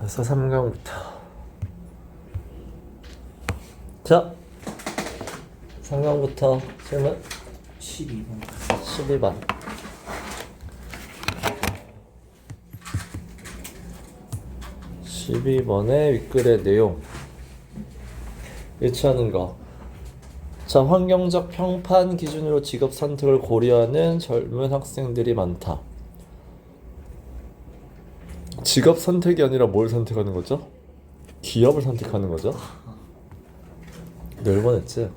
그래서 3강부터. 자, 3강부터 질문 12번 12번. 12번의 윗글의 내용 일치하는 거. 자, 환경적 평판 기준으로 직업 선택을 고려하는 젊은 학생들이 많다. 직업 선택이 아니라 뭘 선택하는 거죠? 기업을 선택하는 거죠? 몇 번 했지?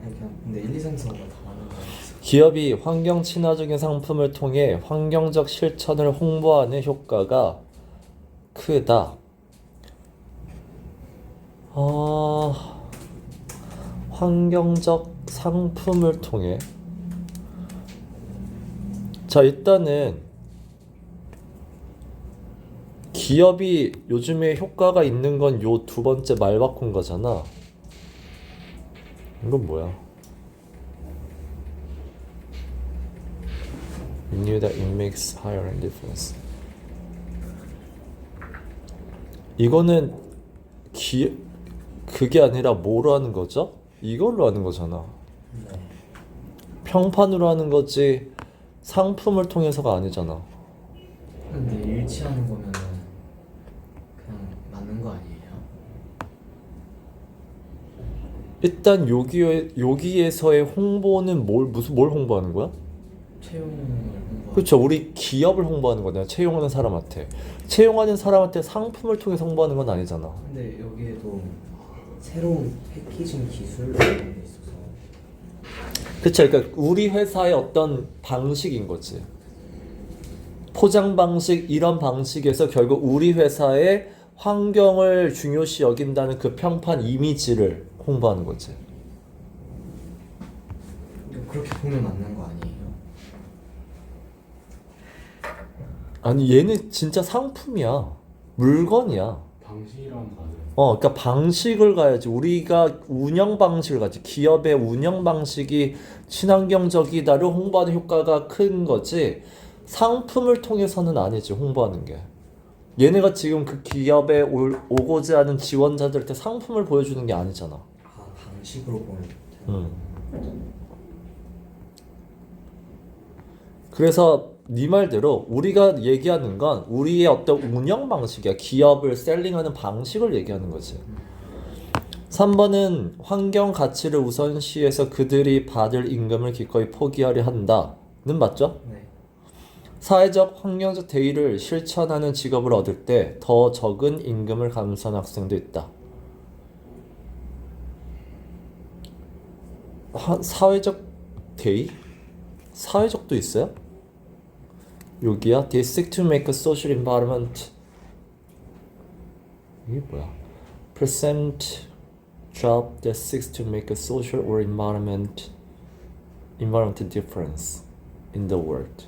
아니 그냥 근데 1, 2, 3, 4가 다 맞는 거 같았어. 기업이 환경 친화적인 상품을 통해 환경적 실천을 홍보하는 효과가 크다. 환경적 상품을 통해. 자, 일단은 기업이 요즘에 효과가 있는 건 요 두 번째 말 바꾼 거잖아. 이건 뭐야? We knew that it makes higher difference. 이거는 그게 아니라 뭐로 하는 거죠? 이걸로 하는 거잖아. 네. 평판으로 하는 거지 상품을 통해서가 아니잖아. 근데 일치하는 거면은 그냥 맞는 거 아니에요? 일단 여기에서의 홍보는 뭘 홍보하는 거야? 채용을 홍보. 그렇죠. 우리 기업을 홍보하는 거잖아. 채용하는 사람한테. 채용하는 사람한테 상품을 통해서 홍보하는 건 아니잖아. 근데 여기에도 새로운 패키징 기술 이런 게 있어서 그쵸. 그러니까 우리 회사의 어떤 방식인 거지. 포장 방식, 이런 방식에서 결국 우리 회사의 환경을 중요시 여긴다는 그 평판 이미지를 홍보하는 거지. 그렇게 보면 맞는 거 아니에요? 아니, 얘는 진짜 상품이야. 물건이야. 방식이랑 다르. 그러니까 방식을 가야지. 우리가 운영 방식을 가지. 기업의 운영 방식이 친환경적이다를 홍보하는 효과가 큰 거지. 상품을 통해서는 아니지, 홍보하는 게. 얘네가 지금 그 기업에 오고자 하는 지원자들한테 상품을 보여주는 게 아니잖아. 아 방식으로 보면 음. 그래서 네 말대로 우리가 얘기하는 건 우리의 어떤 운영 방식이야. 기업을 셀링하는 방식을 얘기하는 거지. 3번은 환경 가치를 우선시해서 그들이 받을 임금을 기꺼이 포기하려 한다는 맞죠? 네. 사회적 환경적 대의를 실천하는 직업을 얻을 때 더 적은 임금을 감수하는 학생도 있다. 사회적 대의? 사회적도 있어요? 여기야. They seek to make a social environment. 이게 뭐야? Present job that seeks to make a social or environment difference in the world.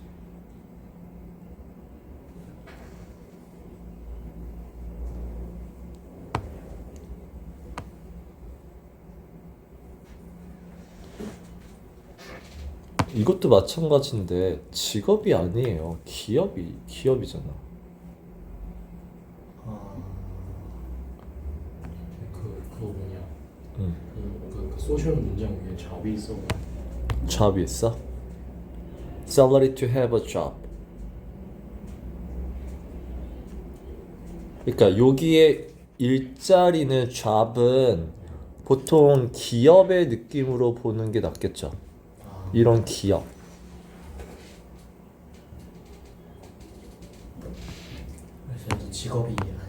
이것도 마찬가지인데 직업이 아니에요. 기업이잖아. 그거 뭐냐? 응. 그 소셜 문장 위에 잡이 있어. job이 있어? Salary to have a job. 그러니까 여기에 일자리는 job은 보통 기업의 느낌으로 보는 게 낫겠죠. 이런 기업. 그래서 이제 직업이 아니.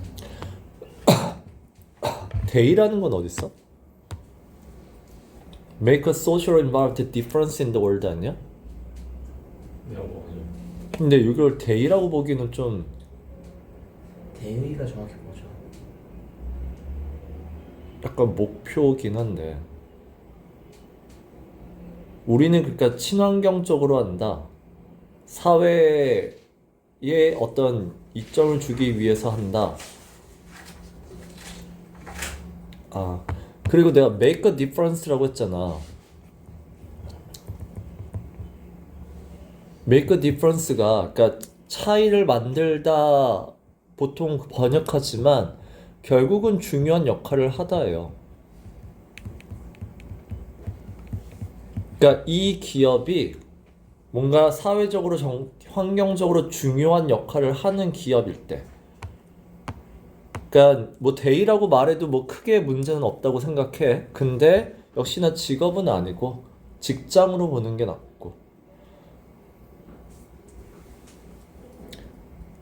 대의라는 건 어디 있어? Make a social environment difference in the world 아니야? 내가 뭐지? 근데 이걸 대의라고 보기는 좀 대의가 정확히 뭐죠? 약간 목표긴 한데. 우리는 그러니까 친환경적으로 한다. 사회에 어떤 이점을 주기 위해서 한다. 그리고 내가 make a difference라고 했잖아. make a difference가 그러니까 차이를 만들다 보통 번역하지만 결국은 중요한 역할을 하다예요. 그러니까 이 기업이 뭔가 사회적으로 환경적으로 중요한 역할을 하는 기업일 때, 그러니까 뭐 대의라고 말해도 뭐 크게 문제는 없다고 생각해. 근데 역시나 직업은 아니고 직장으로 보는 게 낫고.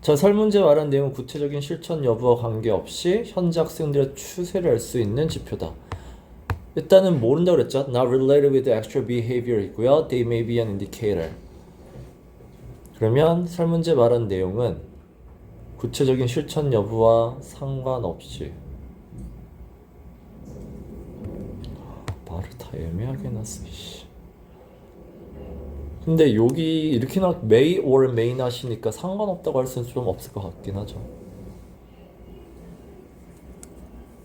자, 설문제 말한 내용은 구체적인 실천 여부와 관계없이 현재 학생들의 추세를 알 수 있는 지표다. 일단은 모른다고 그랬죠. Not related with actual behavior 있고요. They may be an indicator. 그러면 설문제 말한 내용은 구체적인 실천 여부와 상관없이. 말을 다 애매하게 해놨어. 근데 여기 이렇게 may or may not이니까 상관없다고 할 수는 좀 없을 것 같긴 하죠.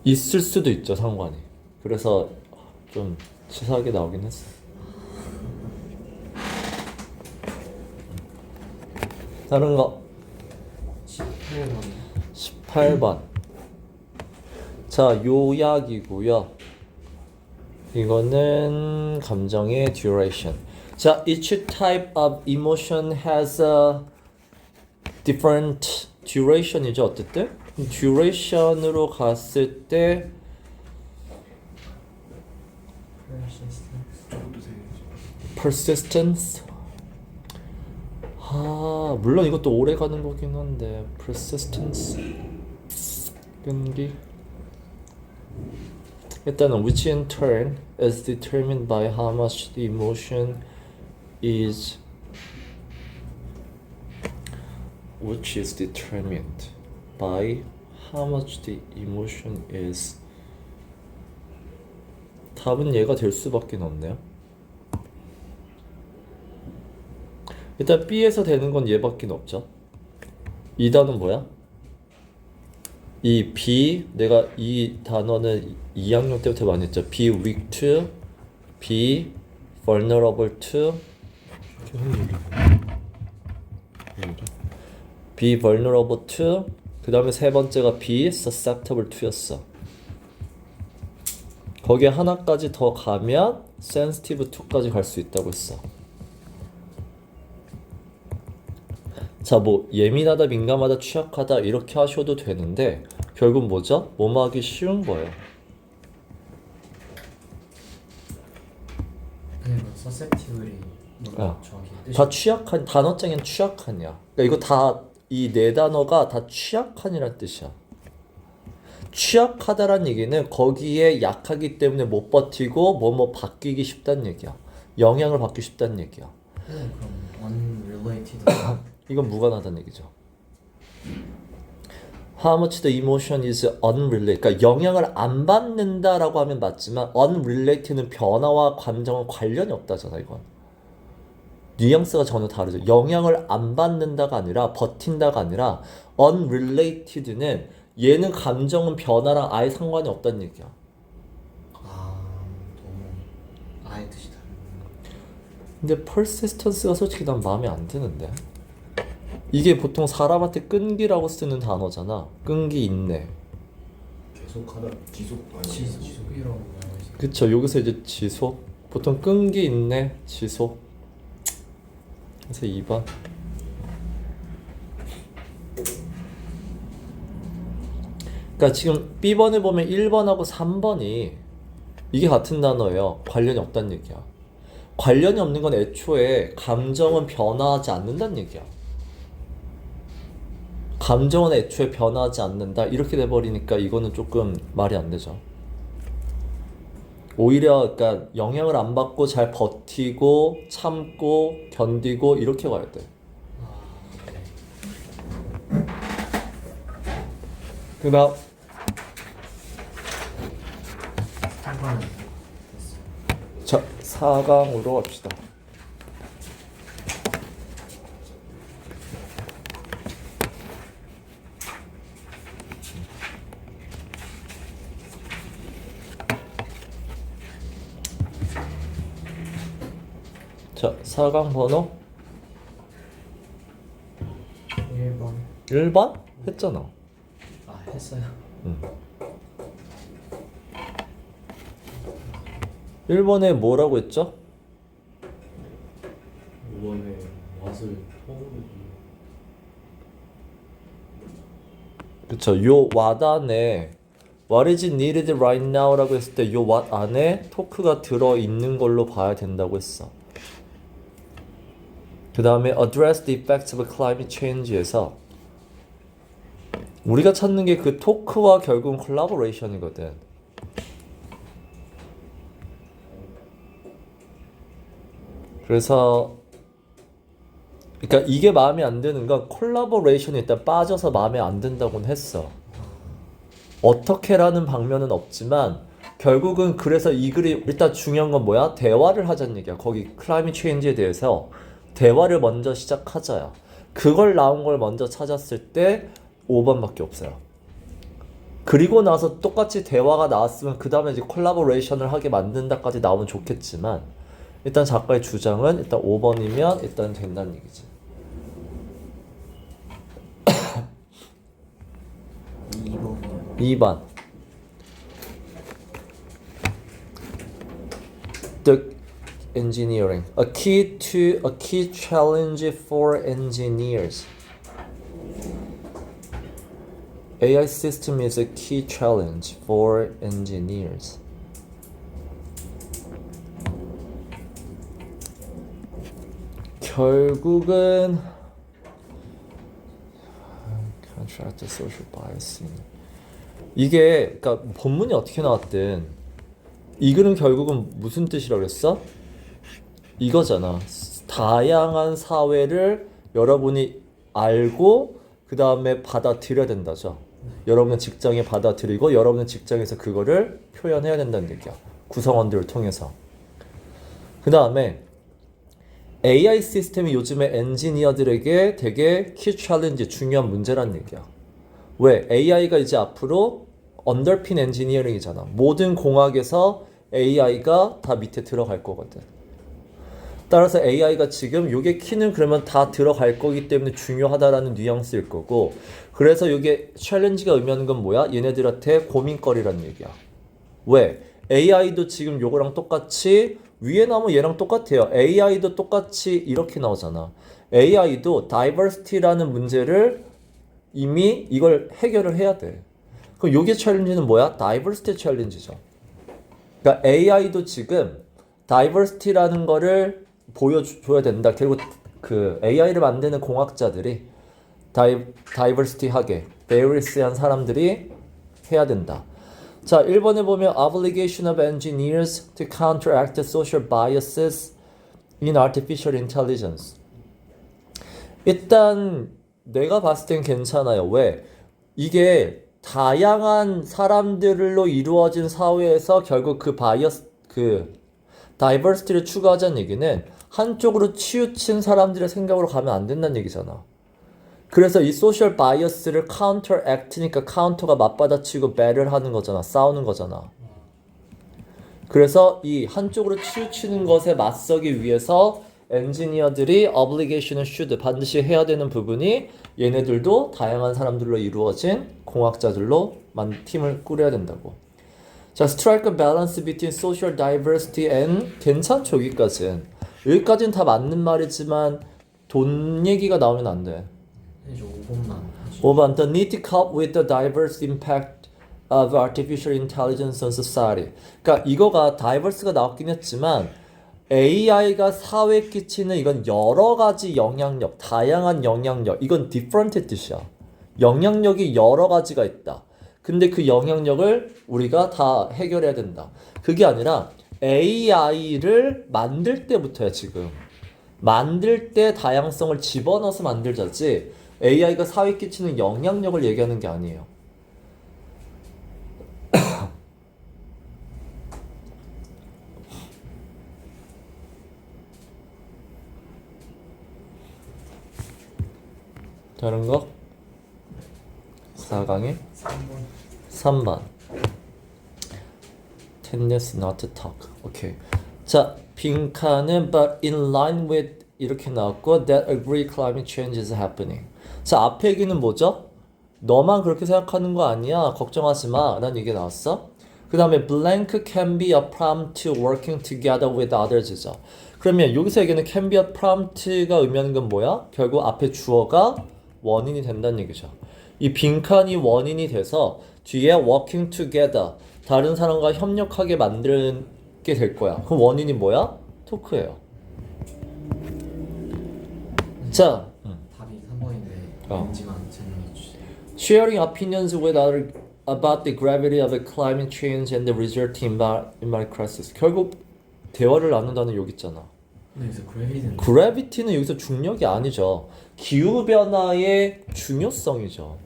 있을 수도 있죠, 상관이. 그래서 좀 치사하게 나오긴 했어. 다른 거 18번. 18번. 자, 요약이고요. 이거는 감정의 duration. 자, each type of emotion has a different duration이죠. 어쨌든 duration으로 갔을 때 persistence. 아, 물론 이것도 오래 가는 거긴 한데 persistence. 끈기. 일단은 which in turn is determined by how much the emotion is which is determined by how much the emotion is. 답은 얘가 될 수밖에 없네요. 일단 B에서 되는 건 얘밖에 없죠. 이 단어는 뭐야? 이 be, 내가 이 단어는 2학년 때부터 많이 했죠. be weak to, be vulnerable to, be vulnerable to, 그 다음에 세 번째가 be susceptible to였어. 거기에 하나까지 더 가면 sensitive to까지 갈 수 있다고 했어. 자, 뭐 예민하다, 민감하다, 취약하다 이렇게 하셔도 되는데 결국 뭐죠? 뭐뭐 하기 쉬운 거예요. 그냥 susceptible이 뭔가 정확히 뜻이 다 취약한, 단어장엔 취약한이야. 그러니까 이거 다 이 네 단어가 다 취약한이란 뜻이야. 취약하다란 얘기는 거기에 약하기 때문에 못 버티고 뭐뭐 바뀌기 쉽다는 얘기야. 영향을 받기 쉽다는 얘기야. 그럼 unrelated 이건 무관하다는 얘기죠. How much the emotion is unrelated. 그러니까 영향을 안 받는다라고 하면 맞지만 unrelated는 변화와 감정은 관련이 없다잖아, 이건. 뉘앙스가 전혀 다르죠. 영향을 안 받는다가 아니라 버틴다가 아니라 unrelated는 얘는 감정은 변화랑 아예 상관이 없다는 얘기야. 너무 아예 뜻이 다르네. 근데 persistence가 솔직히 난 마음에 안 드는데. 이게 보통 사람한테 끈기라고 쓰는 단어잖아. 끈기 있네. 계속하다 지속 아니 지속이라고 말하고 있어. 그쵸. 여기서 이제 지속. 보통 끈기 있네. 지속. 그래서 2번. 그러니까 지금 B번을 보면 1번하고 3번이 이게 같은 단어예요. 관련이 없다는 얘기야. 관련이 없는 건 애초에 감정은 변화하지 않는다는 얘기야. 감정은 애초에 변화하지 않는다. 이렇게 돼버리니까 이거는 조금 말이 안 되죠. 오히려 그러니까 영향을 안 받고 잘 버티고 참고 견디고 이렇게 가야 돼. 그다음 3번 자 4강으로 갑시다. 자 4강 번호 1번 1번 했잖아. 했어요. 1번에 뭐라고 했죠? 5번에 왓을 처음으로 그쵸. 요 what 안에 what is needed right now 라고 했을 때 요 what 안에 토크가 들어있는 걸로 봐야 된다고 했어. 그 다음에 address the effects of climate change에서 우리가 찾는 게 그 토크와 결국은 collaboration이거든. 그래서 그러니까 이게 마음에 안 드는 건 콜라보레이션이 일단 빠져서 마음에 안 든다고는 했어. 어떻게라는 방면은 없지만 결국은 그래서 이 글이 일단 중요한 건 뭐야? 대화를 하자는 얘기야. 거기 클라이밋 체인지에 대해서 대화를 먼저 시작하자야. 그걸 나온 걸 먼저 찾았을 때 5번밖에 없어요. 그리고 나서 똑같이 대화가 나왔으면 그 다음에 이제 콜라보레이션을 하게 만든다까지 나오면 좋겠지만 일단 작가의 주장은 일단 5번이면 일단 된다는 얘기지. 2번. 2번. The engineering. A key challenge for engineers. AI system is a key challenge for engineers. 결국은 contract social biasing. 이게 그러니까 본문이 어떻게 나왔든 이 글은 결국은 무슨 뜻이라고 그랬어? 이거잖아. 다양한 사회를 여러분이 알고 그 다음에 받아들여야 된다죠. 여러분은 직장에 받아들이고 여러분은 직장에서 그거를 표현해야 된다는 얘기야. 구성원들을 통해서. 그 다음에 AI 시스템이 요즘에 엔지니어들에게 되게 키 챌린지 중요한 문제라는 얘기야. 왜? AI가 이제 앞으로 언더핀 엔지니어링이잖아. 모든 공학에서 AI가 다 밑에 들어갈 거거든. 따라서 AI가 지금 요게 키는 그러면 다 들어갈 거기 때문에 중요하다라는 뉘앙스일 거고, 그래서 요게 챌린지가 의미하는 건 뭐야? 얘네들한테 고민거리라는 얘기야. 왜? AI도 지금 요거랑 똑같이 위에 나오면 얘랑 똑같아요. AI도 똑같이 이렇게 나오잖아. AI도 diversity라는 문제를 이미 이걸 해결을 해야 돼. 그럼 요게 챌린지는 뭐야? diversity 챌린지죠. 그러니까 AI도 지금 diversity라는 거를 보여줘야 된다. 결국 그 AI를 만드는 공학자들이 diversity하게 various한 사람들이 해야 된다. 자, 1번에 보면 obligation of engineers to counteract social biases in artificial intelligence. 일단 내가 봤을 땐 괜찮아요. 왜? 이게 다양한 사람들로 이루어진 사회에서 결국 그 바이어스, 그 다이버시티를 추구하자는 얘기는 한쪽으로 치우친 사람들의 생각으로 가면 안 된다는 얘기잖아. 그래서 이 소셜 바이어스를 counteract,니까 counter가 맞받아치고 battle를 하는 거잖아. 싸우는 거잖아. 그래서 이 한쪽으로 치우치는 것에 맞서기 위해서 엔지니어들이 obligation을 should 반드시 해야 되는 부분이 얘네들도 다양한 사람들로 이루어진 공학자들로 팀을 꾸려야 된다고. 자, strike a balance between social diversity and 괜찮죠, 여기까지는. 여기까지는 다 맞는 말이지만 돈 얘기가 나오면 안 돼. 이제 5번만. 5번 The need to cope with the diverse impact of artificial intelligence on society. 그러니까 이거가 diverse가 나왔긴 했지만 AI가 사회에 끼치는 이건 여러 가지 영향력, 다양한 영향력, 이건 different 뜻이야. 영향력이 여러 가지가 있다. 근데 그 영향력을 우리가 다 해결해야 된다. 그게 아니라 AI를 만들 때부터야, 지금. 만들 때 다양성을 집어넣어서 만들자지 AI가 사회에 끼치는 영향력을 얘기하는 게 아니에요. 다른 거? 4강에 3번 Tendency not to talk. 오케이. 자, 빈칸은 but in line with 이렇게 나왔고 that agree climate change is happening. 자, 앞에 얘기는 뭐죠? 너만 그렇게 생각하는 거 아니야. 걱정하지 마. 라는 얘기 나왔어. 그 다음에 blank can be a prompt to working together with others죠. 그러면 여기서 얘기하는 can be a prompt가 의미하는 건 뭐야? 결국 앞에 주어가 원인이 된다는 얘기죠. 이 빈칸이 원인이 돼서 뒤에 working together 다른 사람과 협력하게 만들게 될 거야. 그럼 원인이 뭐야? 토크예요. 자, 답이 3번인데 어. 왠지만 설명해 주세요. sharing opinions with others about the gravity of climate change and the resulting environmental crisis. 결국 대화를 나눈다는 여기 있잖아. 근데 여기서 그래비티는 gravity는 여기서 중력이 아니죠. 기후 변화의 중요성이죠.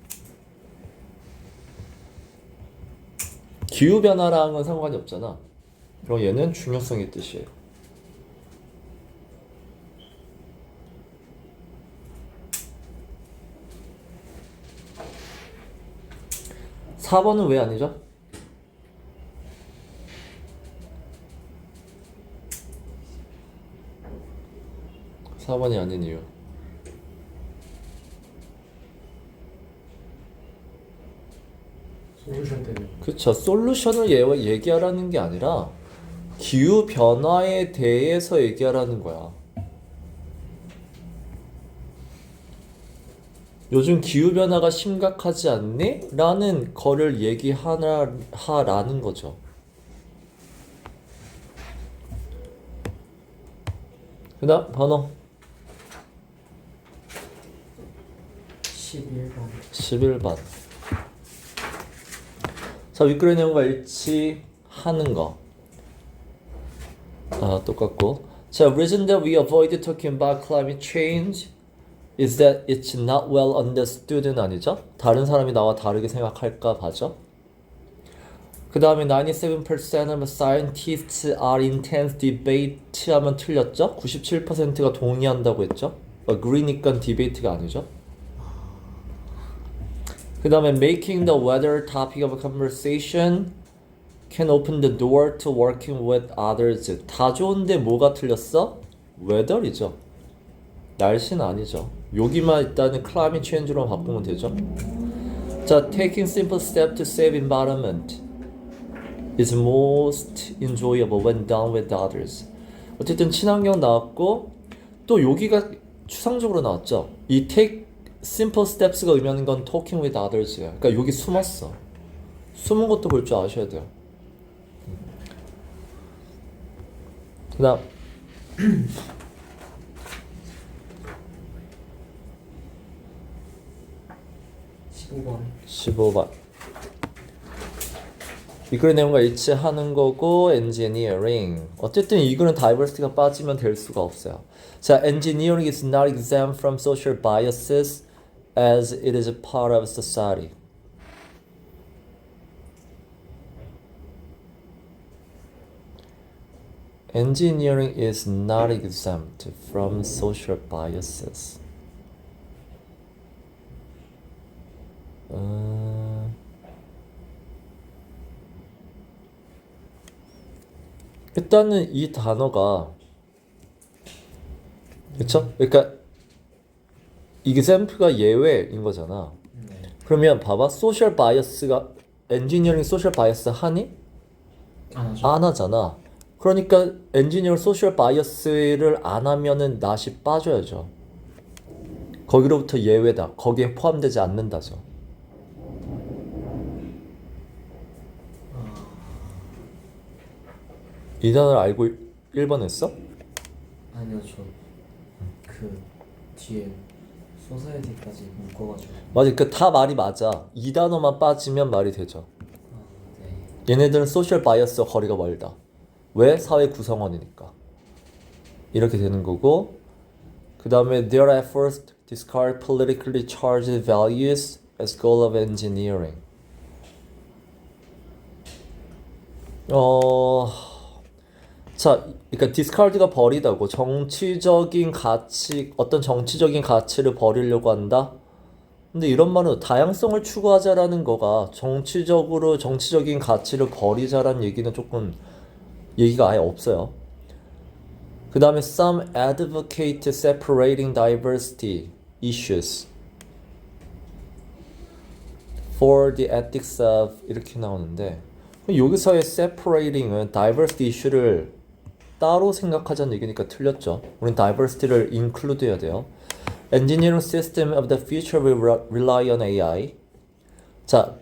기후 변화랑은 건 상관이 없잖아. 그럼 얘는 중요성의 뜻이에요. 사번은 왜 아니죠? 사번이 아닌 이유. 솔루션 때문에. 그쵸. 솔루션을 얘기하라는 게 아니라 기후 변화에 대해서 얘기하라는 거야. 요즘 기후 변화가 심각하지 않니? 라는 거를 얘기하라는 거죠. 그다음 번호 11번 11번. 자, 윗글의 내용과 일치하는 거. 똑같고. 자, reason that we avoid talking about climate change is that it's not well understood는 아니죠? 다른 사람이 나와 다르게 생각할까 봐죠. 그 다음에 97% of scientists are intense debate 하면 틀렸죠? 97%가 동의한다고 했죠? agree니까 debate가 아니죠? 그 다음에 making the weather topic of conversation can open the door to working with others. 다 좋은데 뭐가 틀렸어? weather이죠. 날씨는 아니죠. 여기만 일단은 climate change로 바꾸면 되죠. 자, taking simple steps to save environment is most enjoyable when done with others. 어쨌든 친환경 나왔고 또 여기가 추상적으로 나왔죠. 이 take simple steps가 의미하는 건 talking with others예요. 그러니까 여기 숨었어. 숨은 것도 볼 줄 아셔야 돼요. 그다음 15번 15번. 이 글의 내용과 일치하는 거고 engineering. 어쨌든 이 글은 diversity가 빠지면 될 수가 없어요. 자, engineering is not exempt from social biases as it is a part of society. Engineering is not exempt from social biases. 일단은 이 단어가 그쵸? 그러니까 example가 예외인 거잖아. 네. 그러면 봐봐, social bias가 엔지니어링 social bias 하니? 안 하죠. 안 하잖아. 그러니까 엔지니어 소셜 바이어스를 안 하면은 낫이 빠져야죠. 거기로부터 예외다. 거기에 포함되지 않는다죠. 이 단어를 알고 1번 했어? 아니요, 저 그 뒤에 소사이티까지 묶어가지고. 맞아. 그 다 말이 맞아. 이 단어만 빠지면 말이 되죠. 네. 얘네들은 소셜 바이어스와 거리가 멀다. 왜? 사회 구성원이니까. 이렇게 되는 거고, 그 다음에 their efforts to discard politically charged values as goal of engineering. 자, 그러니까 discard가 버리다고. 정치적인 가치, 어떤 정치적인 가치를 버리려고 한다. 근데 이런 말은 다양성을 추구하자라는 거가 정치적인 가치를 버리자라는 얘기는 조금 얘기가 아예 없어요. 그 다음에 some advocate separating diversity issues. for the ethics of 이렇게 나오는데 여기서의 separating은 diversity 이슈를 따로 생각하자는 얘기니까 틀렸죠. 우린 diversity를 include 해야 돼요. Engineering system of the future will rely on AI. 자,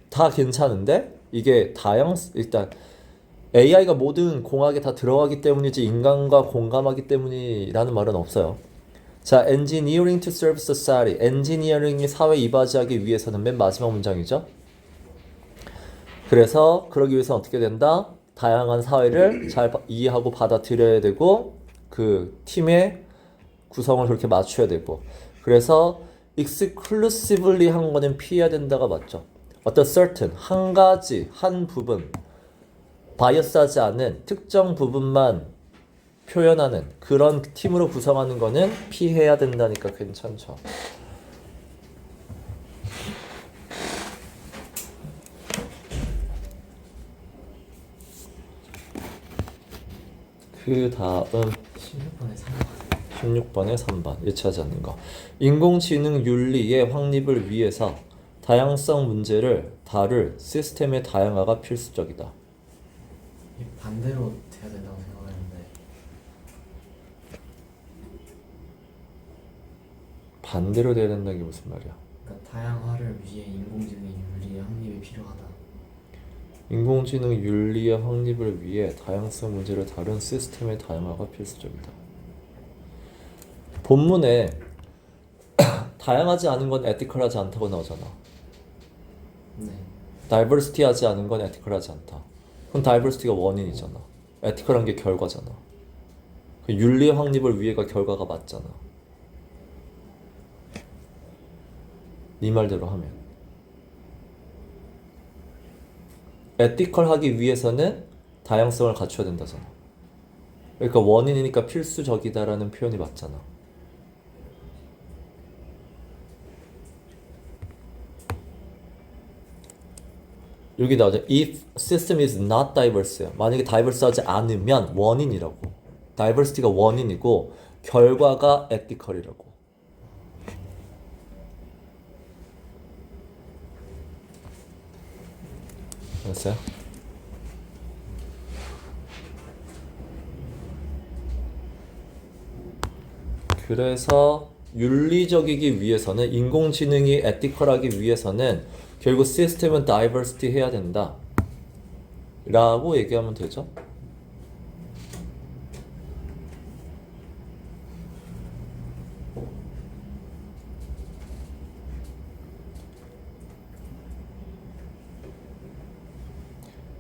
다 괜찮은데 이게 일단 AI가 모든 공학에 다 들어가기 때문이지 인간과 공감하기 때문이라는 말은 없어요. 자, engineering to serve society. 엔지니어링이 사회에 이바지하기 위해서는 맨 마지막 문장이죠. 그래서 그러기 위해서 어떻게 된다? 다양한 사회를 잘 이해하고 받아들여야 되고 그 팀의 구성을 그렇게 맞춰야 되고 그래서 exclusively 한 거는 피해야 된다가 맞죠. 어떤 certain 한 가지 한 부분 바이어스하지 않은 특정 부분만 표현하는 그런 팀으로 구성하는 거는 피해야 된다니까 괜찮죠. 그 다음 16번에 3번. 16번에 3번 예치하지 않는 거. 인공지능 윤리의 확립을 위해서 다양성 문제를 다룰 시스템의 다양화가 필수적이다. 이게 반대로 돼야 된다고 생각하는데 반대로 돼야 된다는 게 무슨 말이야? 그러니까 다양화를 위해 인공지능 윤리의 확립이 필요하다. 인공지능 윤리의 확립을 위해 다양성 문제를 다룬 시스템의 다양화가 필수적이다. 본문에 다양하지 않은 건 에티컬하지 않다고 나오잖아. 네. 다이버시티 하지 않은 건 에티컬하지 않다. 그럼 다이버시티가 원인이잖아. 에티컬한 게 결과잖아. 그 윤리의 확립을 위해가 결과가 맞잖아. 네 말대로 하면 에티컬하기 위해서는 다양성을 갖춰야 된다잖아. 그러니까 원인이니까 필수적이다라는 표현이 맞잖아. 여기 나오죠. If system is not diverse. 만약에 diverse하지 않으면 원인이라고. diversity가 원인이고 결과가 ethical이라고. 알았어요? 그래서 윤리적이기 위해서는 인공지능이 에티컬하기 위해서는 결국 시스템은 다이버시티 해야 된다 라고 얘기하면 되죠.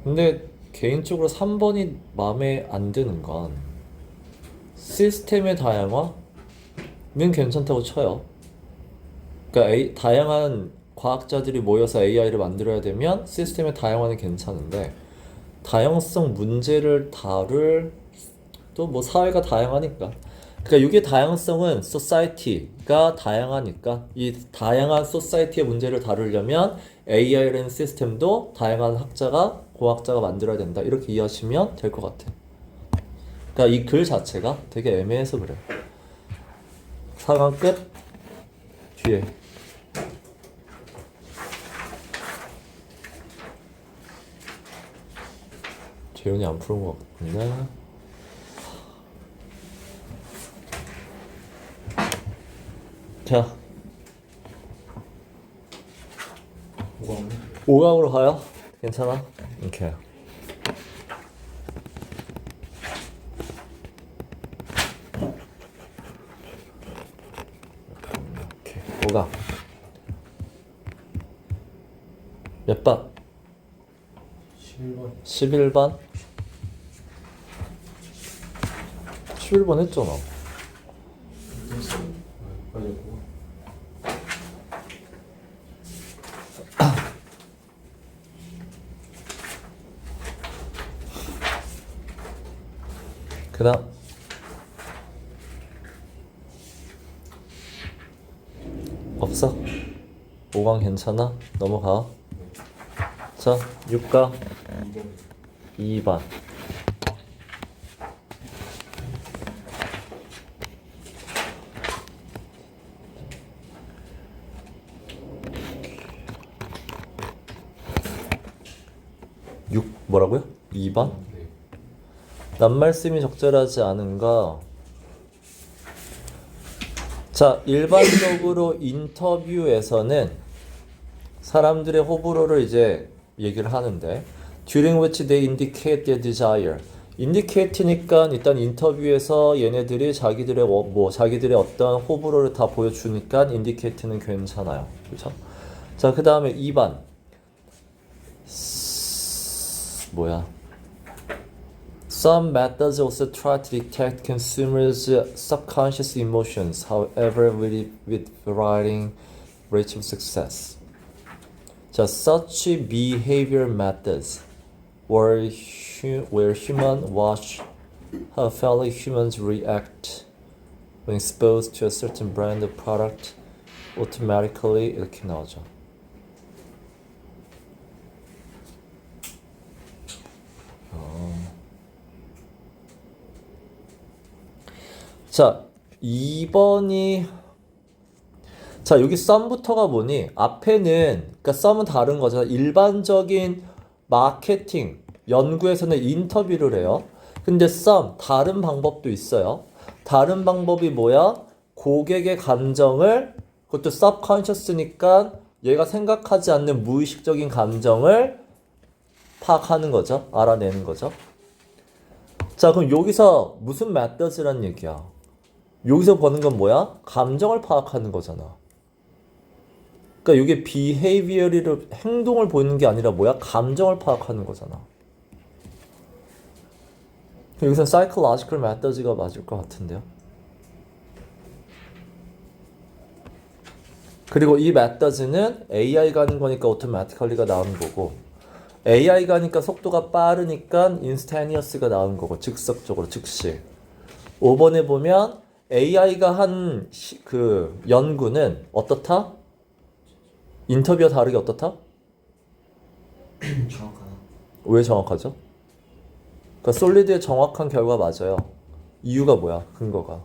근데 개인적으로 3번이 마음에 안 드는 건 시스템의 다양화는 괜찮다고 쳐요. 그러니까 다양한 과학자들이 모여서 AI를 만들어야 되면 시스템의 다양화는 괜찮은데 다양성 문제를 다룰 또 뭐 사회가 다양하니까 그러니까 이게 다양성은 society가 다양하니까 이 다양한 society의 문제를 다루려면 AI라는 시스템도 다양한 학자가 공학자가 만들어야 된다 이렇게 이해하시면 될 것 같아. 그러니까 이 글 자체가 되게 애매해서 그래. 4강 끝. 뒤에 재훈이 안 푸른 것 같은데. 자, 5강으로 가요? 괜찮아? 오케이. 오케이. 5강. 몇 번? 11번 11번? 11번 했잖아. 아니 그거 그 다음 없어? 5강 괜찮아? 넘어가. 자, 6강 2번. 뭐라고요? 2번? 네. 낱말씀이 적절하지 않은가? 자, 일반적으로 인터뷰에서는 사람들의 호불호를 이제 얘기를 하는데 during which they indicate their desire. indicate니까 일단 인터뷰에서 얘네들이 자기들의 어떤 호불호를 다 보여주니까 indicate는 괜찮아요. 그렇죠? 자, 그 다음에 2번. Some methods also try to detect consumers' subconscious emotions, however, with varying rates of success. 자, such behavior methods where human watch how fellow humans react when exposed to a certain brand of product automatically 이렇게 나오죠. 자, 2번이 자, 여기 썸부터가 뭐니? 앞에는 그러니까 썸은 다른 거잖아. 일반적인 마케팅 연구에서는 인터뷰를 해요. 근데 썸 다른 방법도 있어요. 다른 방법이 뭐야? 고객의 감정을 그것도 subconscious니까 얘가 생각하지 않는 무의식적인 감정을 파악하는 거죠. 알아내는 거죠. 자, 그럼 여기서 무슨 methods란 얘기야? 여기서 보는 건 뭐야? 감정을 파악하는 거잖아. 그러니까 이게 behavior을 행동을 보이는 게 아니라 뭐야? 감정을 파악하는 거잖아. 여기서 psychological methods가 맞을 것 같은데요. 그리고 이 methods는 AI가 하는 거니까 automatically가 나오는 거고 AI가 하니까 속도가 빠르니까 instantaneous가 나오는 거고 즉석적으로 즉시. 5번에 보면 AI가 한 그 연구는 어떻다? 인터뷰와 다르게 어떻다? 정확하다. 왜 정확하죠? 그러니까 솔리드의 정확한 결과 맞아요. 이유가 뭐야? 근거가.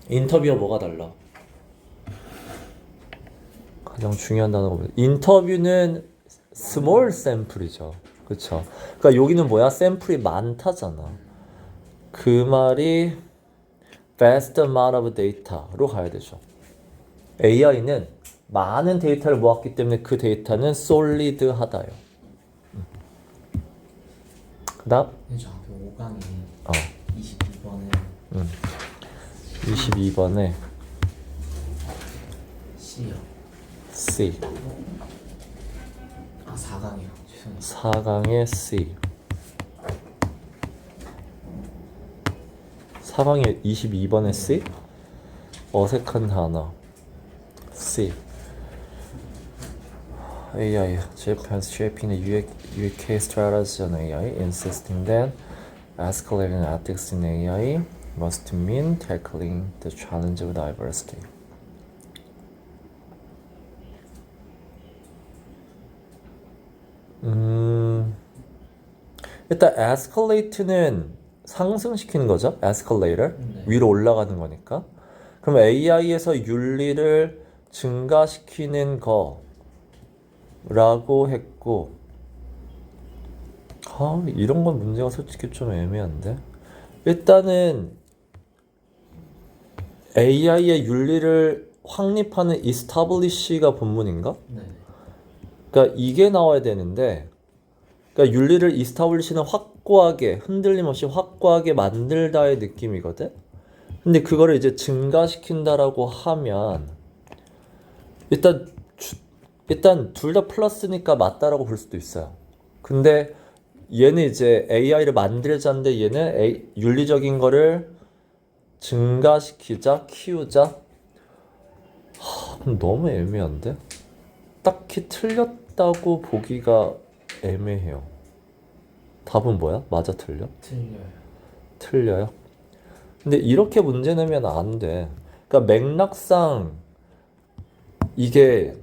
인터뷰와 뭐가 달라? 가장 중요한 단어가 뭐야? 인터뷰는 small sample이죠. 그쵸? 그러니까 여기는 뭐야? 샘플이 많다잖아. 그 말이 vast amount of data로 가야 되죠. AI는 많은 데이터를 모았기 때문에 그 데이터는 solid하다요. 그 다음? 저 앞에 5강에 어. 22번에 22번에 C요. C. 아 4강이요. 죄송해요. 4강의 C. 4강의 22번의 C? 어색한 단어. C. AI, Japan's shaping the UK strategy on AI, insisting that escalating ethics in AI must mean tackling the challenge of diversity. 일단 escalate는 상승시키는 거죠. escalator. 네. 위로 올라가는 거니까. 그럼 AI에서 윤리를 증가시키는 거라고 했고 이런 건 문제가 솔직히 좀 애매한데 일단은 AI의 윤리를 확립하는 establish가 본문인가? 네. 그러니까 이게 나와야 되는데 그러니까 윤리를 establish는 확고하게 흔들림 없이 확고하게 만들다의 느낌이거든. 근데 그거를 이제 증가시킨다라고 하면 일단 둘 다 플러스니까 맞다라고 볼 수도 있어요. 근데 얘는 이제 AI를 만들자인데 얘는 윤리적인 거를 증가시키자, 키우자. 너무 애매한데? 딱히 틀렸다고 보기가 애매해요. 답은 뭐야? 맞아, 틀려? 틀려요. 틀려요? 근데 이렇게 문제 내면 안 돼. 그러니까 맥락상 이게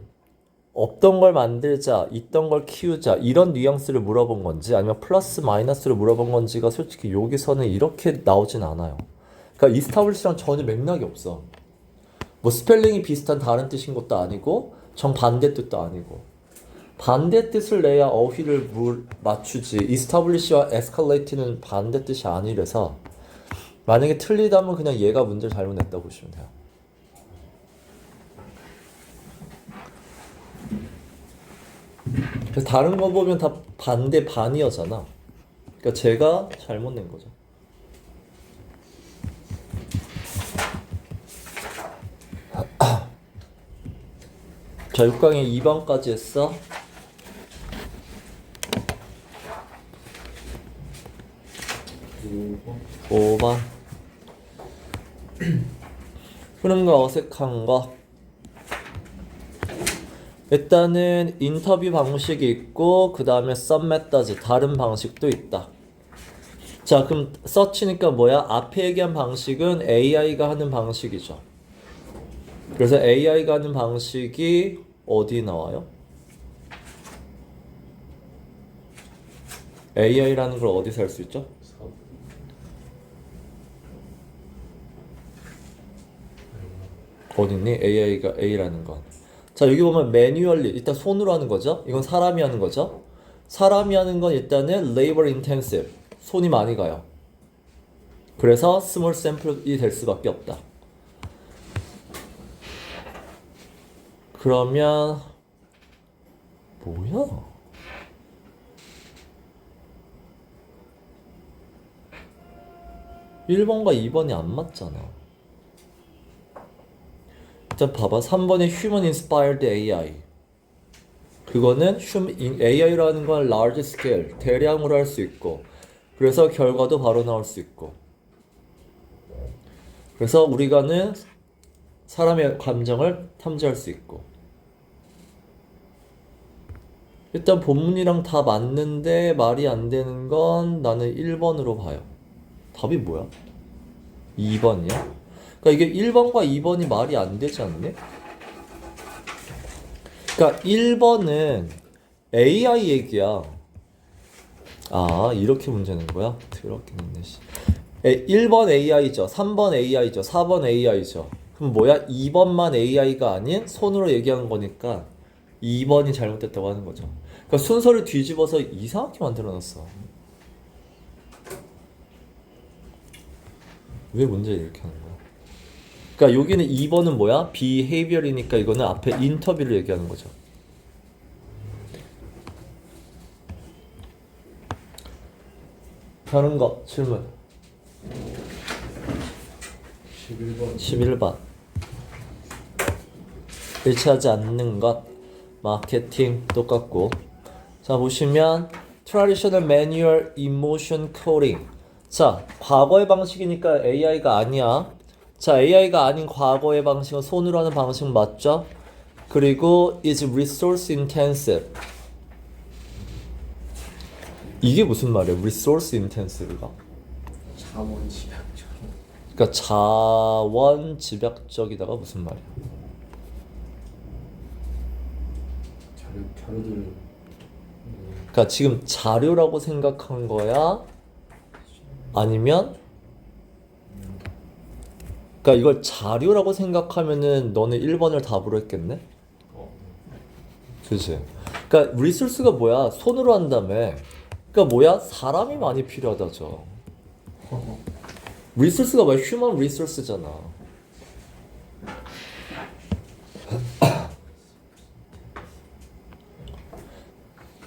없던 걸 만들자, 있던 걸 키우자 이런 뉘앙스를 물어본 건지 아니면 플러스 마이너스를 물어본 건지가 솔직히 여기서는 이렇게 나오진 않아요. 그러니까 이스타블리시랑 전혀 맥락이 없어. 뭐 스펠링이 비슷한 다른 뜻인 것도 아니고 정반대 뜻도 아니고 반대 뜻을 내야 어휘를 맞추지. establish와 escalate는 반대 뜻이 아니라서 만약에 틀리다면 그냥 얘가 문제를 잘못 냈다고 보시면 돼요. 그래서 다른 거 보면 다 반대 반이어잖아. 그러니까 제가 잘못 낸 거죠. 자, 6강에 2번까지 했어. 5번. 흐름과 어색한 거. 일단은 인터뷰 방식이 있고 그 다음에 썸메터지 다른 방식도 있다. 자, 그럼 서치니까 뭐야? 앞에 얘기한 방식은 AI가 하는 방식이죠. 그래서 AI가 하는 방식이 어디 나와요? AI라는 걸 어디서 할 수 있죠? 어딨니? AI가 A라는 건. 자, 여기 보면 매뉴얼리 일단 손으로 하는 거죠. 이건 사람이 하는 거죠. 사람이 하는 건 일단은 labor intensive. 손이 많이 가요. 그래서 small sample이 될 수밖에 없다. 그러면 뭐야? (1번과) (2번이) 안 맞잖아. 일단 봐봐. 3번에 Human Inspired AI. 그거는 AI라는 건 large scale, 대량으로 할 수 있고 그래서 결과도 바로 나올 수 있고 그래서 우리가는 사람의 감정을 탐지할 수 있고 일단 본문이랑 다 맞는데 말이 안 되는 건 나는 1번으로 봐요. 답이 뭐야? 2번이야? 그러니까 이게 1번과 2번이 말이 안 되지 않네? 그러니까 1번은 AI 얘기야. 아, 이렇게 문제 낸 거야? 더럽게 냈네. 1번 AI죠. 3번 AI죠. 4번 AI죠. 그럼 뭐야? 2번만 AI가 아닌 손으로 얘기한 거니까 2번이 잘못됐다고 하는 거죠. 그러니까 순서를 뒤집어서 이상하게 만들어놨어. 왜 문제를 이렇게 하는 거야? 그러니까 여기는 2번은 뭐야? behavior이니까 이거는 앞에 인터뷰를 얘기하는 거죠. 다른 거 질문. 11번. 일치하지 않는 것. 마케팅 똑같고. 자, 보시면 traditional manual emotion coding. 자, 과거의 방식이니까 AI가 아니야. 자, AI가 아닌 과거의 방식은 손으로 하는 방식 맞죠? 그리고 is resource intensive. 이게 무슨 말이야? resource intensive가? 자원 집약적. 그러니까 자원 집약적이다가 무슨 말이야? 자료들 그러니까 지금 자료라고 생각한 거야? 아니면 그러니까 이걸 자료라고 생각하면은 너는 1번을 답으로 했겠네? 그치? 그러니까 리소스가 뭐야? 손으로 한다며. 그러니까 뭐야? 사람이 많이 필요하다죠. 리소스가 뭐야? 휴먼 리소스잖아.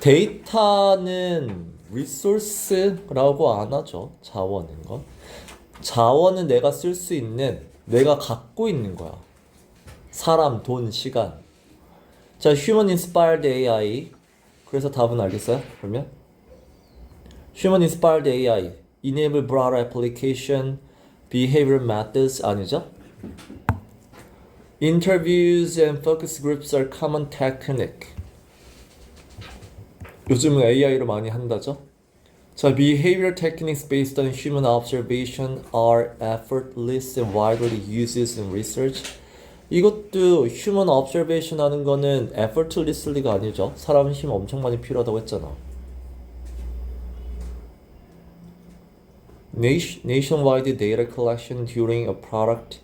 데이터는 리소스라고 안 하죠. 자원인 건. 자원은 내가 쓸 수 있는, 내가 갖고 있는 거야. 사람, 돈, 시간. 자, Human Inspired AI. 그래서 답은 알겠어요? 그러면? Human Inspired AI. Enable broader application, behavior methods 아니죠? Interviews and focus groups are common technique. 요즘은 AI로 많이 한다죠? 자, behavior techniques based on human observation are effortless and widely used in research. 이것도 human observation 하는 거는 effortlessly가 아니죠. 사람 힘 엄청 많이 필요하다고 했잖아. Nationwide data collection during a product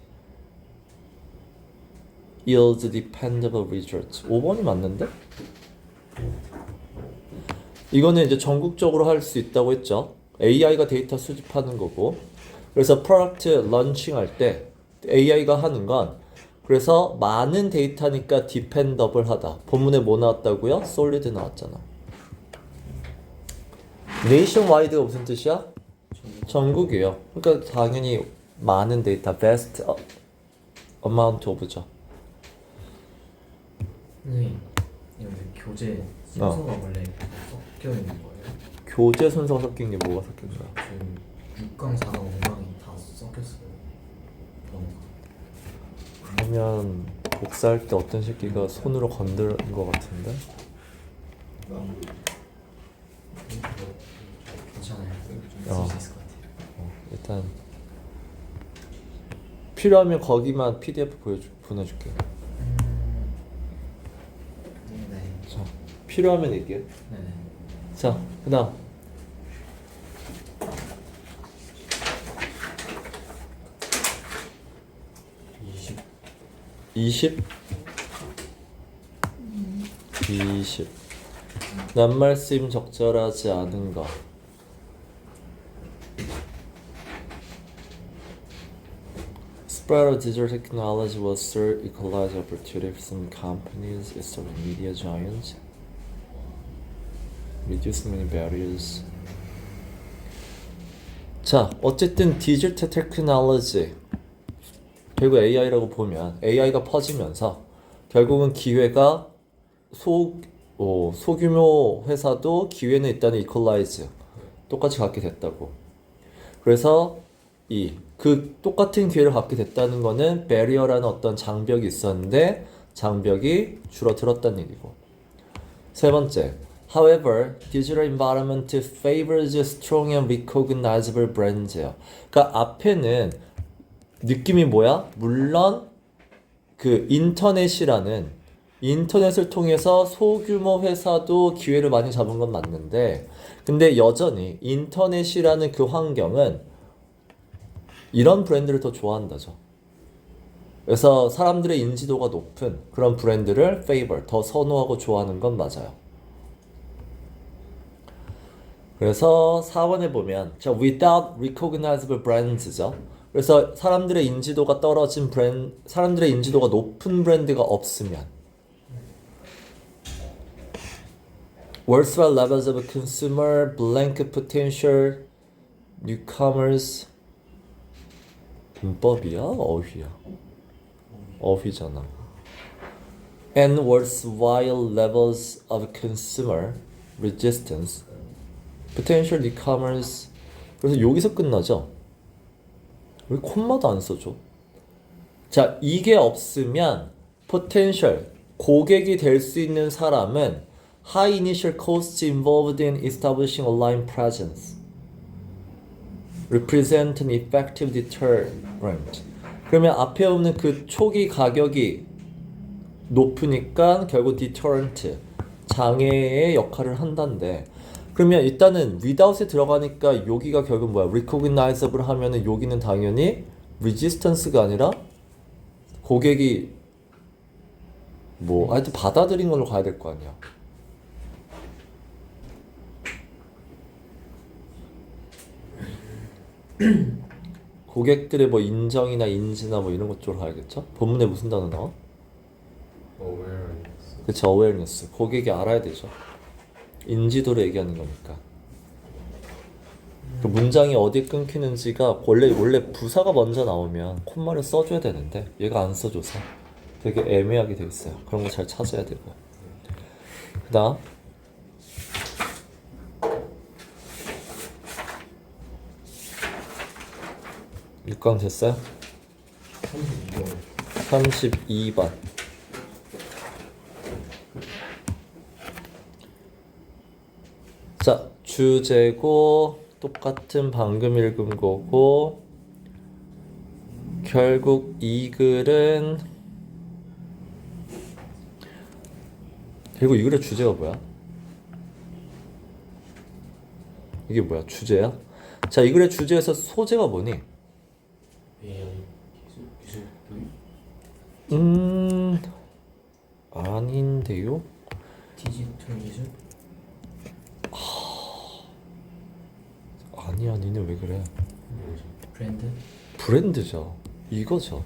yields dependable results. 5번이 맞는데? 이거는 이제 전국적으로 할 수 있다고 했죠. AI가 데이터 수집하는 거고. 그래서 프로덕트 런칭할 때 AI가 하는 건 그래서 많은 데이터니까 디펜더블하다. 본문에 뭐 나왔다고요? 솔리드 나왔잖아. 네이션와이드가 무슨 뜻이야? 전국이에요. 그러니까 당연히 많은 데이터, vast amount of죠. 선생님 여기 교재 순서가 원래 섞여 있는 거예요? 교재 순서가 섞인 게 뭐가 섞인 거야? 지금 6강, 4강, 5강이 다 섞였어요. 그러면 복사할 때 어떤 새끼가 손으로 건드린 것 같은데? 괜찮아요. 어. 쓸 수 있을 것 같아요. 일단 필요하면 거기만 PDF 보내줄게. 네. 자, 필요하면 얘기해. 네. 자, 그다음 20 낱말 쓰임 적절하지 않은 거. Spread of digital technology will serve equalize opportunity for some companies, especially media giants. Reduce many barriers. 자, 어쨌든 디지털 테크놀로지 결국 AI라고 보면 AI가 퍼지면서 결국은 기회가 소규모 회사도 기회는 있다는 이퀄라이즈 똑같이 갖게 됐다고. 그래서 그 똑같은 기회를 갖게 됐다는 거는 베리어라는 어떤 장벽이 있었는데 장벽이 줄어들었다는 얘기고. 세 번째, however, digital environment favors strong and recognizable brands예요. 그러니까 앞에는 느낌이 뭐야? 물론 그 인터넷을 통해서 소규모 회사도 기회를 많이 잡은 건 맞는데 근데 여전히 인터넷이라는 그 환경은 이런 브랜드를 더 좋아한다죠. 그래서 사람들의 인지도가 높은 그런 브랜드를 favor, 더 선호하고 좋아하는 건 맞아요. 그래서 4번에 보면 without recognizable brands죠. 그래서 사람들의 인지도가 떨어진 사람들의 인지도가 높은 브랜드가 없으면 worthwhile levels of consumer blank potential newcomers 문법이야? 어휘야? 어휘잖아. and worthwhile levels of consumer resistance potential newcomers. 그래서 여기서 끝나죠? 왜 콤마도 안 써줘? 자, 이게 없으면 potential, 고객이 될 수 있는 사람은 high initial costs involved in establishing online presence represent an effective deterrent. 그러면 앞에 없는 그 초기 가격이 높으니까 결국 deterrent, 장애의 역할을 한다는데 그러면 일단은 without에 들어가니까 여기가 결국 뭐야? recognizable 하면은 여기는 당연히 resistance가 아니라 고객이 하여튼 받아들인 걸로 가야 될 거 아니야. 고객들의 인정이나 인지나 이런 것 쪽으로 가야겠죠? 본문에 무슨 단어 나와? awareness. 그쵸, awareness. 고객이 알아야 되죠. 인지도를 얘기하는 거니까. 그 문장이 어디 끊기는지가 원래 부사가 먼저 나오면 콤마를 써줘야 되는데 얘가 안 써줘서 되게 애매하게 돼 있어요. 그런 거 잘 찾아야 되고. 그다음 6강 됐어요? 32번. 자, 주제고 똑같은 방금 읽은 거고 결국 이 글은 결국 이 글의 주제가 뭐야? 이게 뭐야? 주제야? 자, 이 글의 주제에서 소재가 뭐니? AI 기술 아닌데요? 디지털 기술? 아니야, 니네 왜 그래? 뭐지? 브랜드? 브랜드죠. 이거죠.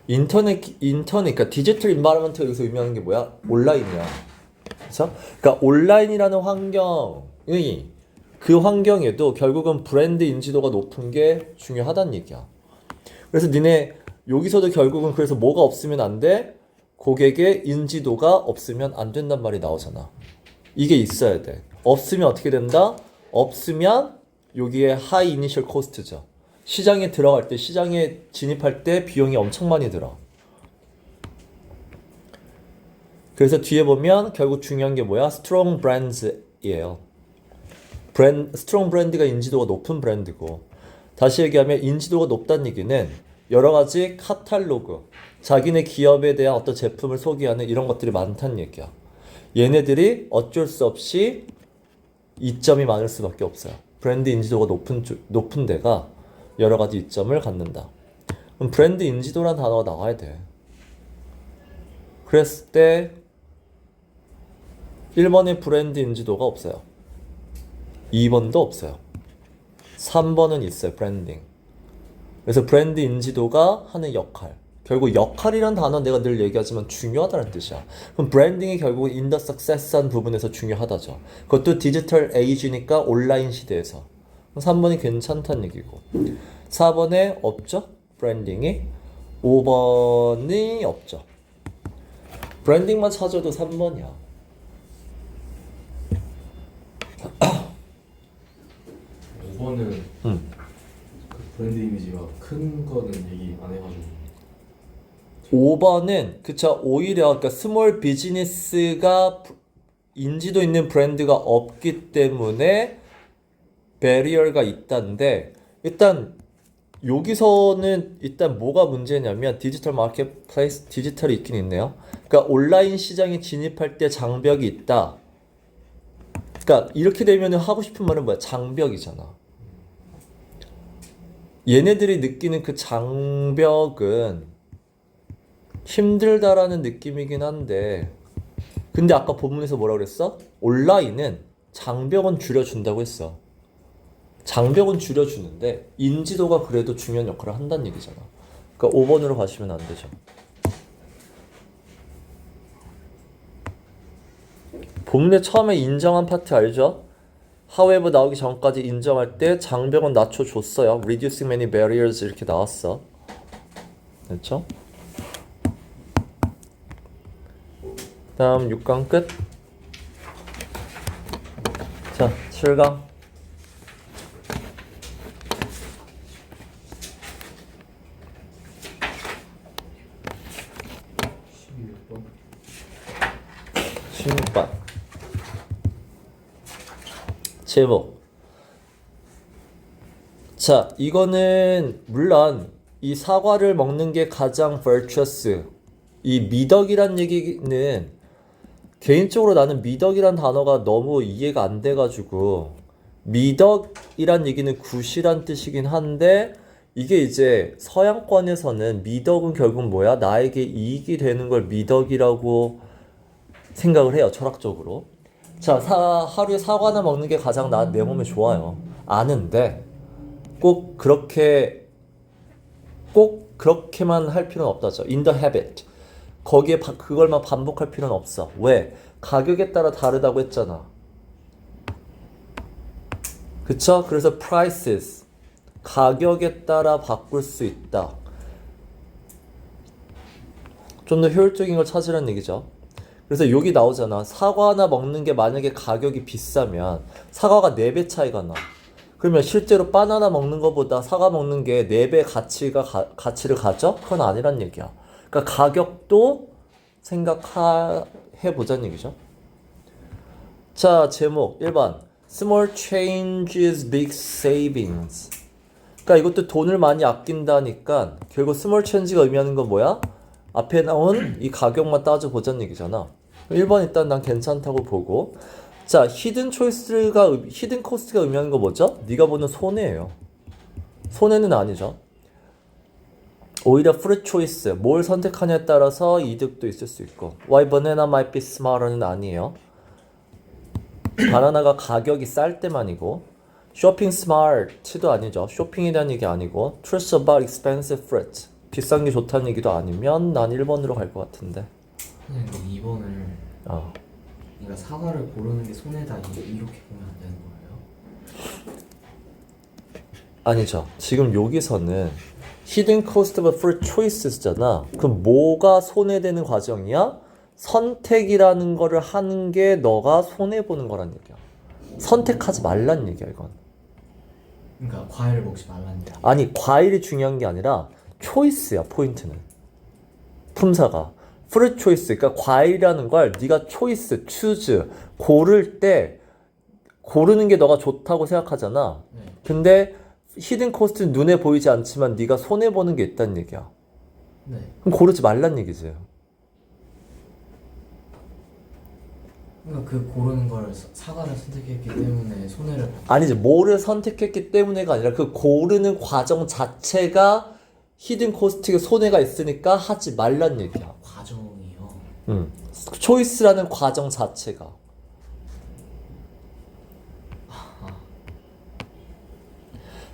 그러니까 디지털 인바이러먼트가 여기서 의미하는 게 뭐야? 온라인이야. 그렇죠? 그러니까 온라인이라는 환경이 그 환경에도 결국은 브랜드 인지도가 높은 게 중요하다는 얘기야. 그래서 니네 여기서도 결국은 그래서 뭐가 없으면 안 돼? 고객의 인지도가 없으면 안 된단 말이 나오잖아. 이게 있어야 돼. 없으면 어떻게 된다? 없으면 여기에 하이 이니셜 코스트죠. 시장에 들어갈 때, 시장에 진입할 때 비용이 엄청 많이 들어. 그래서 뒤에 보면 결국 중요한 게 뭐야? 스트롱 브랜드예요. 스트롱 브랜드가 인지도가 높은 브랜드고, 다시 얘기하면 인지도가 높다는 얘기는 여러 가지 카탈로그, 자기네 기업에 대한 어떤 제품을 소개하는 이런 것들이 많다는 얘기야. 얘네들이 어쩔 수 없이 이점이 많을 수밖에 없어요. 브랜드 인지도가 높은 데가 여러 가지 이점을 갖는다. 그럼 브랜드 인지도라는 단어가 나와야 돼. 그랬을 때 1번에 브랜드 인지도가 없어요. 2번도 없어요. 3번은 있어요. 브랜딩. 그래서 브랜드 인지도가 하는 역할. 결국 역할이란 단어 내가 늘 얘기하지만 중요하다는 뜻이야. 그럼 브랜딩이 결국 in the success한 부분에서 중요하다죠. 그것도 디지털 에이지니까 온라인 시대에서. 3번이 괜찮다는 얘기고. 4번에 없죠? 브랜딩이. 5번이 없죠. 브랜딩만 찾아도 3번이야. 5번은 그 브랜드 이미지가 큰 거는 얘기 안 해가지고 5번은 그쵸, 오히려 그러니까 스몰 비즈니스가 인지도 있는 브랜드가 없기 때문에 베리어가 있다는데, 일단 여기서는 일단 뭐가 문제냐면 디지털 마켓플레이스, 디지털이 있긴 있네요. 그러니까 온라인 시장에 진입할 때 장벽이 있다. 그러니까 이렇게 되면 하고 싶은 말은 뭐야? 장벽이잖아. 얘네들이 느끼는 그 장벽은 힘들다라는 느낌이긴 한데, 근데 아까 본문에서 뭐라 그랬어? 온라인은 장벽은 줄여준다고 했어. 장벽은 줄여주는데 인지도가 그래도 중요한 역할을 한다는 얘기잖아. 그러니까 5번으로 가시면 안 되죠. 본문에 처음에 인정한 파트 알죠? however 나오기 전까지 인정할 때 장벽은 낮춰줬어요. reducing many barriers 이렇게 나왔어. 됐죠? 다음 6강 끝. 자, 7강. 16번 16번. 제목. 자, 이거는 물론 이 사과를 먹는 게 가장 virtuous. 이 미덕이란 얘기는 개인적으로 나는 미덕이란 단어가 너무 이해가 안 돼가지고, 미덕이란 얘기는 굿이란 뜻이긴 한데 이게 이제 서양권에서는 미덕은 결국 뭐야? 나에게 이익이 되는 걸 미덕이라고 생각을 해요, 철학적으로. 자, 하루에 사과나 먹는 게 가장 내 몸에 좋아요. 아는데 꼭 그렇게만 할 필요는 없다죠. In the habit. 거기에 그걸만 반복할 필요는 없어. 왜? 가격에 따라 다르다고 했잖아. 그쵸? 그래서 prices. 가격에 따라 바꿀 수 있다. 좀 더 효율적인 걸 찾으라는 얘기죠. 그래서 여기 나오잖아. 사과 하나 먹는 게 만약에 가격이 비싸면 사과가 4배 차이가 나. 그러면 실제로 바나나 먹는 것보다 사과 먹는 게 4배 가치를 가져? 그건 아니란 얘기야. 그러니까 가격도 생각해보자는 얘기죠. 자, 제목 1번. Small changes, big savings. 그러니까 이것도 돈을 많이 아낀다니까 결국 스몰 체인지가 의미하는 건 뭐야? 앞에 나온 이 가격만 따져보자는 얘기잖아. 1번 일단 난 괜찮다고 보고. 자, 히든 코스트가 의미하는 거 뭐죠? 네가 보는 손해예요. 손해는 아니죠. 오히려 fruit choice, 뭘 선택하냐에 따라서 이득도 있을 수 있고. Why banana might be smarter는 아니에요. 바나나가 가격이 쌀 때만이고. shopping smart도 아니죠. 쇼핑에 대한 얘기 아니고 truth about expensive fruit. 비싼 게 좋다는 얘기도 아니면 난 1번으로 갈 것 같은데. 선생님 2번을 어. 그러니까 사과를 고르는 게 손해다 이렇게 보면 안 되는 거예요? 아니죠. 지금 여기서는 hidden cost of fruit choices잖아. 그럼 뭐가 손해되는 과정이야? 선택이라는 거를 하는 게 너가 손해보는 거란 얘기야. 선택하지 말란 얘기야 이건. 그러니까 과일을 먹지 말라는 얘기. 아니 과일이 중요한 게 아니라 초이스야 포인트는. 품사가 fruit choice 그러니까 과일이라는 걸 네가 choice, choose 고를 때 고르는 게 너가 좋다고 생각하잖아. 네. 근데 히든 코스트는 눈에 보이지 않지만 네가 손해보는 게 있다는 얘기야. 네. 그럼 고르지 말란 얘기지. 그러니까 그 고르는 걸 사과를 선택했기 때문에 손해를 아니지 뭐를 선택했기 때문에가 아니라 그 고르는 과정 자체가 히든 코스트가 손해가 있으니까 하지 말란 얘기야. 과정이요. 초이스라는 과정 자체가.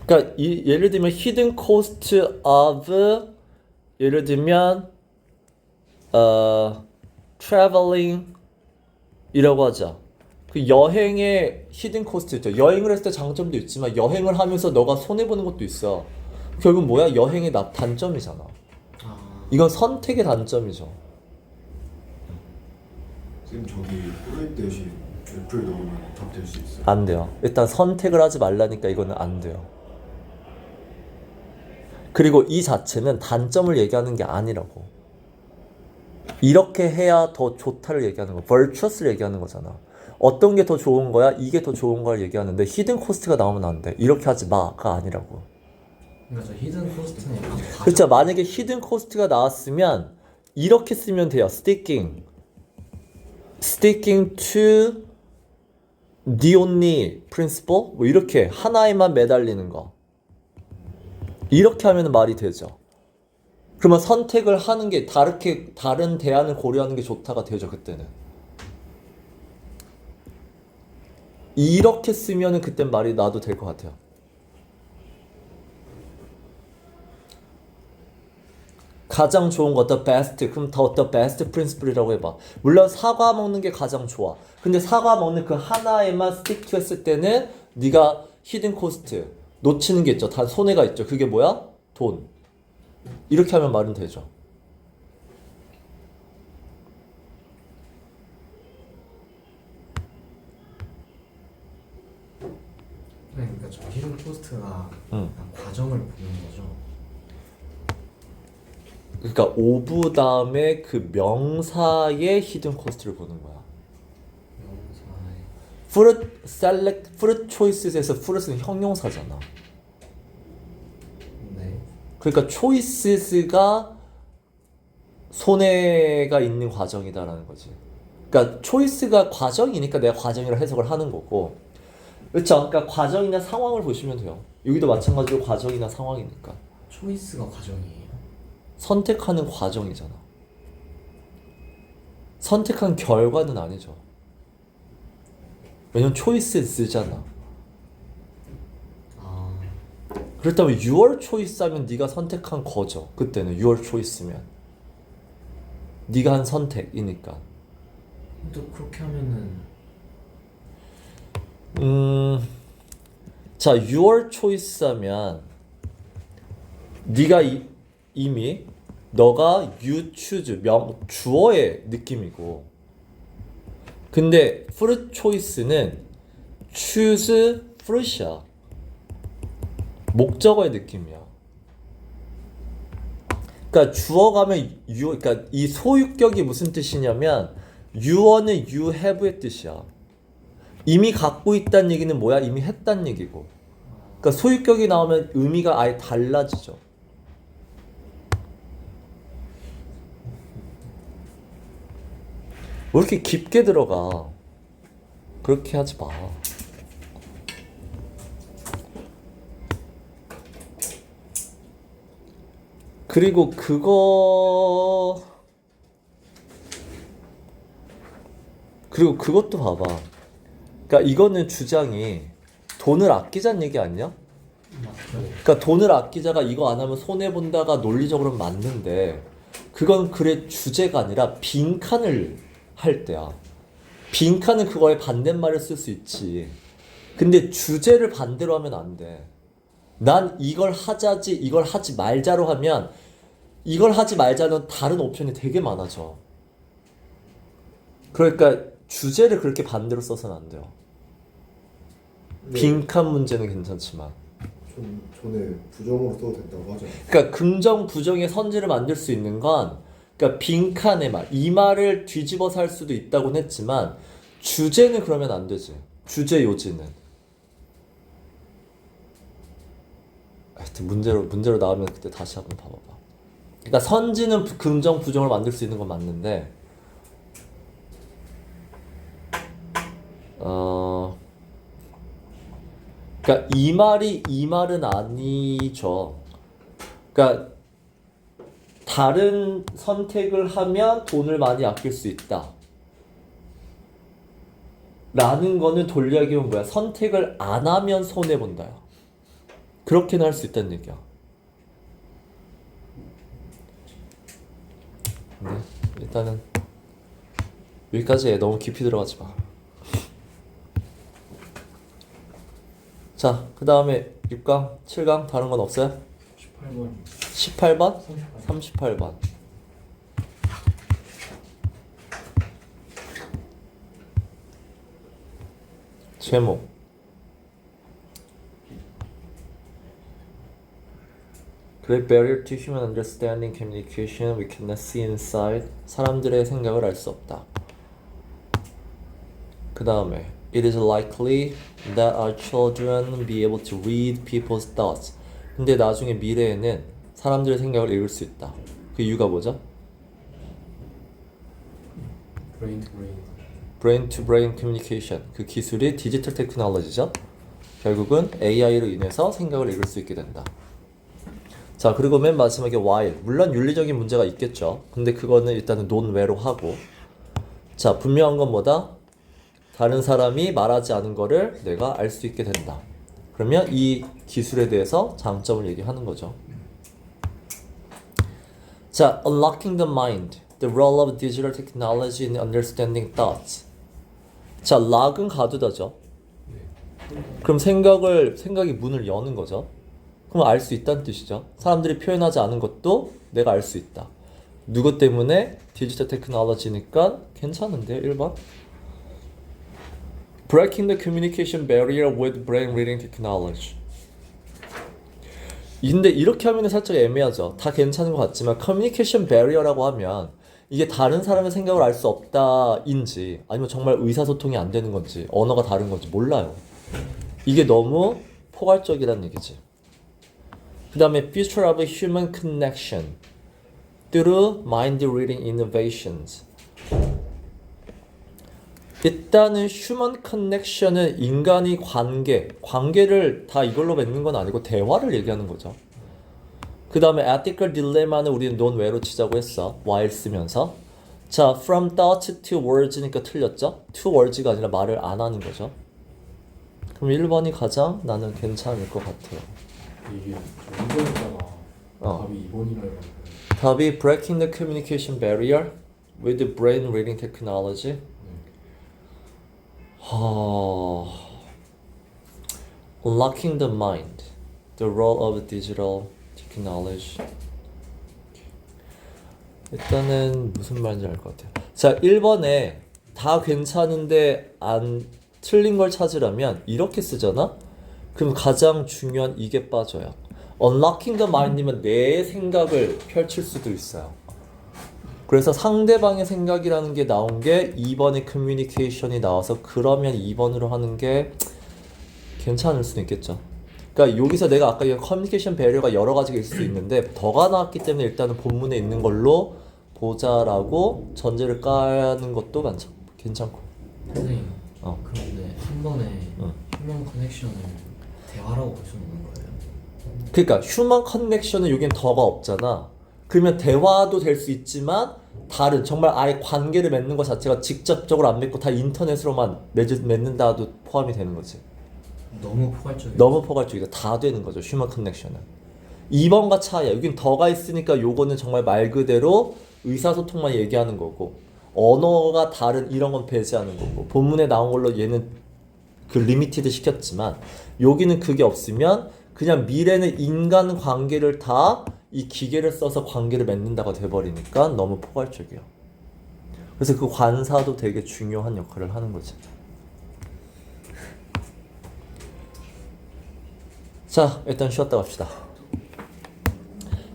그러니까 예를 들면 hidden cost of 예를 들면 traveling 이라고 하자. 그 여행의 hidden cost 있죠. 여행을 했을 때 장점도 있지만 여행을 하면서 너가 손해 보는 것도 있어. 결국 뭐야? 여행의 단점이잖아. 이건 선택의 단점이죠. 지금 저기 프로젝트 대신 애플 넣으면 답 될 수 있어요? 안 돼요. 일단 선택을 하지 말라니까 이거는 안 돼요. 그리고 이 자체는 단점을 얘기하는 게 아니라고. 이렇게 해야 더 좋다를 얘기하는 거. virtuous를 얘기하는 거잖아. 어떤 게 더 좋은 거야? 이게 더 좋은 걸 얘기하는데 히든 코스트가 나오면 안 돼. 이렇게 하지 마가 아니라고. 그러니까 저 히든 코스트는 약간 과정. 그렇죠. 만약에 히든 코스트가 나왔으면 이렇게 쓰면 돼요. sticking to the only principle 뭐 이렇게 하나에만 매달리는 거. 이렇게 하면 말이 되죠. 그러면 선택을 하는 게 다른 대안을 고려하는 게 좋다가 되죠. 그때는 이렇게 쓰면은 그땐 말이 나도 될 것 같아요. 가장 좋은 거 the best 그럼 더 the best principle이라고 해봐. 물론 사과 먹는 게 가장 좋아. 근데 사과 먹는 그 하나에만 stick to 했을 때는 네가 hidden cost 놓치는 게 있죠. 다 손해가 있죠. 그게 뭐야? 돈. 이렇게 하면 말은 되죠. 그러니까 저 히든 코스트가 약간 과정을 보는 거죠. 그러니까 오브 다음에 그 명사의 히든 코스트를 보는 거야. 명사의 fruit choices에서 fruit은 형용사잖아. 네. 그러니까 choices가 손해가 있는 과정이다라는 거지. 그러니까 choice가 과정이니까 내가 과정이라 해석을 하는 거고. 그렇죠? 그러니까 과정이나 상황을 보시면 돼요. 여기도 마찬가지로 과정이나 상황이니까. 초이스가 과정이에요. 선택하는 과정이잖아. 선택한 결과는 아니죠. 왜냐면 choices잖아. 그렇다면 your choice 하면 네가 선택한 거죠. 그때는 your choice면 네가 한 선택이니까. 또 그렇게 하면은 자 your choice 하면 네가 이미 너가 you choose 주어의 느낌이고, 근데 fruit choice는 choose fruit이야. 목적어의 느낌이야. 그러니까 주어가 하면 그러니까 이 소유격이 무슨 뜻이냐면 you어는 you have의 뜻이야. 이미 갖고 있다는 얘기는 뭐야? 이미 했다는 얘기고. 그러니까 소유격이 나오면 의미가 아예 달라지죠. 왜 이렇게 깊게 들어가? 그렇게 하지 마. 그리고 그것도 봐봐. 그러니까 이거는 주장이 돈을 아끼자는 얘기 아니야? 맞죠. 그러니까 돈을 아끼자가 이거 안 하면 손해 본다가 논리적으로는 맞는데 그건 글의 주제가 아니라 빈칸을 할 때야. 빈칸은 그거에 반대말을 쓸 수 있지. 근데 주제를 반대로 하면 안 돼. 난 이걸 하자지 이걸 하지 말자로 하면 이걸 하지 말자는 다른 옵션이 되게 많아져. 그러니까 주제를 그렇게 반대로 써서는 안 돼요. 빈칸 문제는 괜찮지만. 좀 전에 부정으로 써도 된다고 하잖아. 그러니까 긍정 부정의 선지를 만들 수 있는 건 그러니까 빈칸의 말, 이 말을 뒤집어서 할 수도 있다고는 했지만 주제는 그러면 안 되지. 주제 요지는. 하여튼 문제로 나오면 그때 다시 한번 봐봐봐. 그러니까 선지는 긍정 부정을 만들 수 있는 건 맞는데 그러니까 이 말이 이 말은 아니죠. 그러니까 다른 선택을 하면 돈을 많이 아낄 수 있다. 라는 거는 돌려기면 뭐야? 선택을 안 하면 손해 본다요. 그렇게는 할 수 있다는 얘기야. 네, 일단은 여기까지 해. 너무 깊이 들어가지 마. 자, 그 다음에 6강, 7강 다른 건 없어요? 18번 18번? 38번. 제목. Great barrier to human understanding, communication, we cannot see inside. 사람들의 생각을 알 수 없다. 그 다음에 It is likely that our children be able to read people's thoughts. 근데 나중에 미래에는 사람들의 생각을 읽을 수 있다. 그 이유가 뭐죠? 브레인 투 브레인 Brain to brain communication. 그 기술이 디지털 테크놀로지죠. 결국은 AI로 인해서 생각을 읽을 수 있게 된다. 자, 그리고 맨 마지막에 while. 물론 윤리적인 문제가 있겠죠. 근데 그거는 일단은 논외로 하고. 자, 분명한 건 뭐다? 다른 사람이 말하지 않은 거를 내가 알 수 있게 된다. 그러면 이 기술에 대해서 장점을 얘기하는 거죠. 자, unlocking the mind. The role of digital technology in understanding thoughts. 자, 락은 가두다죠. 그럼 생각이 문을 여는 거죠. 그럼 알 수 있다는 뜻이죠. 사람들이 표현하지 않은 것도 내가 알 수 있다. 누구 때문에? 디지털 테크놀로지니까 괜찮은데요, 1번. Breaking the communication barrier with brain reading technology. 근데 이렇게 하면 살짝 애매하죠. 다 괜찮은 것 같지만 커뮤니케이션 배리어라고 하면 이게 다른 사람의 생각을 알 수 없다인지 아니면 정말 의사소통이 안 되는 건지 언어가 다른 건지 몰라요. 이게 너무 포괄적이라는 얘기지. 그 다음에 Future of Human Connection through Mind Reading Innovations. 일단은 휴먼 커넥션은 인간의 관계를 다 이걸로 맺는 건 아니고 대화를 얘기하는 거죠. 그 다음에 ethical dilemma는 우리는 논외로 치자고 했어. while 쓰면서. 자, from thought to words니까 틀렸죠? to words가 아니라 말을 안 하는 거죠. 그럼 1번이 가장 나는 괜찮을 것 같아요. 이게 문제였다가 답이 2번이라고 답이 breaking the communication barrier with brain reading technology. Unlocking the mind, the role of digital technology. 일단은 무슨 말인지 알 것 같아요. 자, 1번에 다 괜찮은데 안 틀린 걸 찾으려면 이렇게 쓰잖아? 그럼 가장 중요한 이게 빠져요. Unlocking the mind이면 내 생각을 펼칠 수도 있어요. 그래서 상대방의 생각이라는 게 나온 게 2번의 커뮤니케이션이 나와서 그러면 2번으로 하는 게 괜찮을 수도 있겠죠. 그러니까 여기서 내가 아까 커뮤니케이션 배려가 여러 가지가 있을 수 있는데 더가 나왔기 때문에 일단은 본문에 있는 걸로 보자라고 전제를 까는 것도 괜찮고. 선생님, 그런데 한 번에 휴먼 커넥션을 대화라고 볼 수는 없는 거예요? 그러니까 휴먼 커넥션은 여긴 더가 없잖아. 그러면 대화도 될 수 있지만 다른 정말 아예 관계를 맺는 것 자체가 직접적으로 안 맺고 다 인터넷으로만 맺는다도 포함이 되는 거지. 너무 포괄적이에요. 너무 포괄적이다. 다 되는 거죠. 휴먼 커넥션은. 2번과 차이야. 여긴 더가 있으니까 요거는 정말 말 그대로 의사소통만 얘기하는 거고 언어가 다른 이런 건 배제하는 거고 본문에 나온 걸로 얘는 그 리미티드 시켰지만 여기는 그게 없으면 그냥 미래는 인간 관계를 다 이 기계를 써서 관계를 맺는다고 돼버리니까 너무 포괄적이에요. 그래서 그 관사도 되게 중요한 역할을 하는 거지. 자, 일단 쉬었다 갑시다.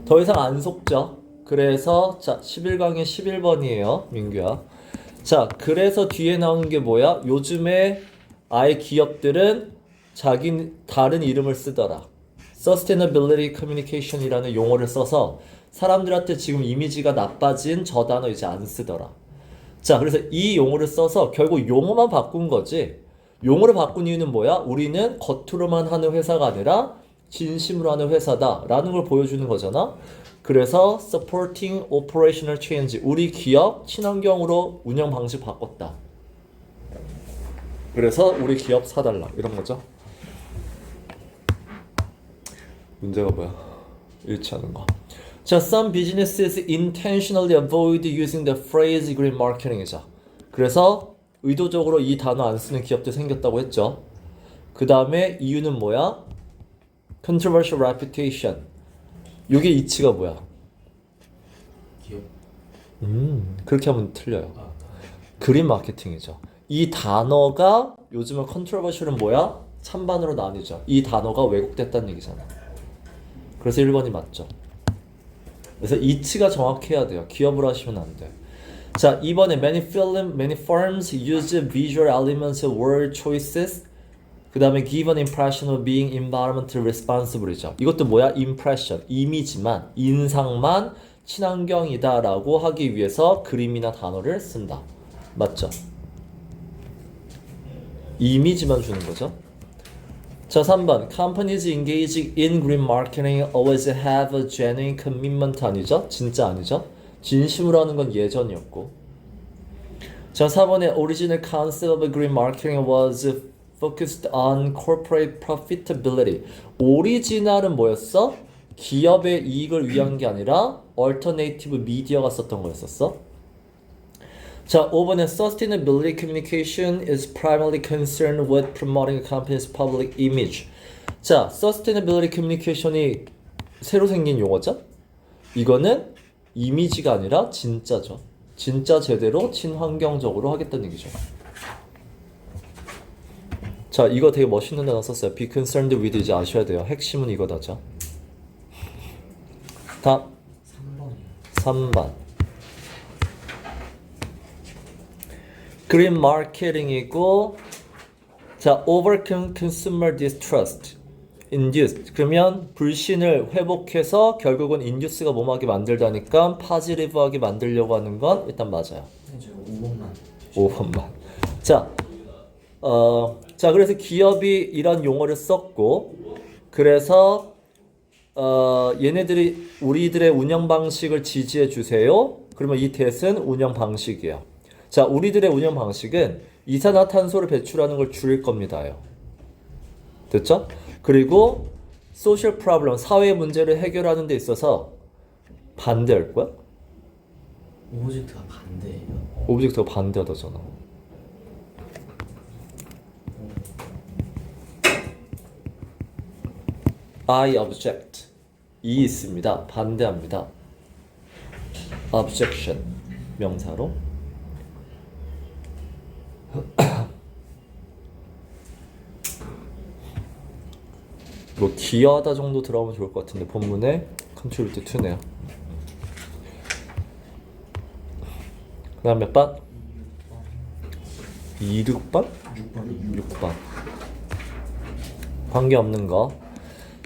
더 이상 안 속죠. 그래서 자 11강의 11번이에요. 민규야. 자, 그래서 뒤에 나오는 게 뭐야? 요즘에 아예 기업들은 자기 다른 이름을 쓰더라. Sustainability Communication이라는 용어를 써서 사람들한테 지금 이미지가 나빠진 저 단어 이제 안 쓰더라. 자, 그래서 이 용어를 써서 결국 용어만 바꾼 거지. 용어를 바꾼 이유는 뭐야? 우리는 겉으로만 하는 회사가 아니라 진심으로 하는 회사다 라는 걸 보여주는 거잖아. 그래서 Supporting Operational Change, 우리 기업 친환경으로 운영 방식 바꿨다. 그래서 우리 기업 사달라 이런 거죠. 문제가 뭐야? 일치하는 거. 자, some businesses intentionally avoid using the phrase green marketing이죠. 그래서 의도적으로 이 단어 안 쓰는 기업도 생겼다고 했죠. 그 다음에 이유는 뭐야? Controversial reputation. 이게 이치가 뭐야? 기업. 그렇게 하면 틀려요. 그린 마케팅이죠. 이 단어가 요즘은 controversial은 뭐야? 찬반으로 나뉘죠. 이 단어가 왜곡됐다는 얘기잖아. 그래서 1번이 맞죠. 그래서 이치가 정확해야 돼요. 기업으로 하시면 안 돼. 자, 2번에 many firms use visual elements of word choices. 그 다음에 give an impression of being environmentally responsible이죠. 이것도 뭐야? impression, 이미지만, 인상만 친환경이다 라고 하기 위해서 그림이나 단어를 쓴다. 맞죠? 이미지만 주는 거죠. 자, 3번 companies engaging in green marketing always have a genuine commitment 아니죠? 진짜 아니죠? 진심으로 하는 건 예전이었고. 자, 4번에 original concept of green marketing was focused on corporate profitability. 오리지널은 뭐였어? 기업의 이익을 위한 게 아니라 alternative media가 썼던 거였었어. 자, 5번에 sustainability communication is primarily concerned with promoting a company's public image. 자, sustainability communication이 새로 생긴 용어죠? 이거는 이미지가 아니라 진짜죠. 진짜 제대로 친환경적으로 하겠다는 얘기죠. 자, 이거 되게 멋있는 단어 썼어요. Be concerned with 이제 아셔야 돼요. 핵심은 이거다죠. 다음 3번이요. 3번 그린 마케팅이고, 자, overcome consumer distrust, induced. 그러면 불신을 회복해서 결국은 induce가 뭐하게 만들다니까 positive하게 만들려고 하는 건 일단 맞아요. 이제 5번만. 5번만. 자, 자, 그래서 기업이 이런 용어를 썼고, 그래서 얘네들이 우리들의 운영 방식을 지지해 주세요. 그러면 이 대은 운영 방식이에요. 자, 우리들의 운영 방식은 이산화탄소를 배출하는 걸 줄일 겁니다요. 됐죠? 그리고 social problem, 사회 문제를 해결하는 데 있어서 반대할 거야? 오브젝트가 반대예요. 오브젝트가 반대하다잖아. I object. 이 있습니다. 반대합니다. objection 명사로. 뭐 기여하다 정도 들어가면 좋을 것 같은데 본문에 contribute to네요. 그 다음 몇 번? 6번? 6번. 관계없는 거.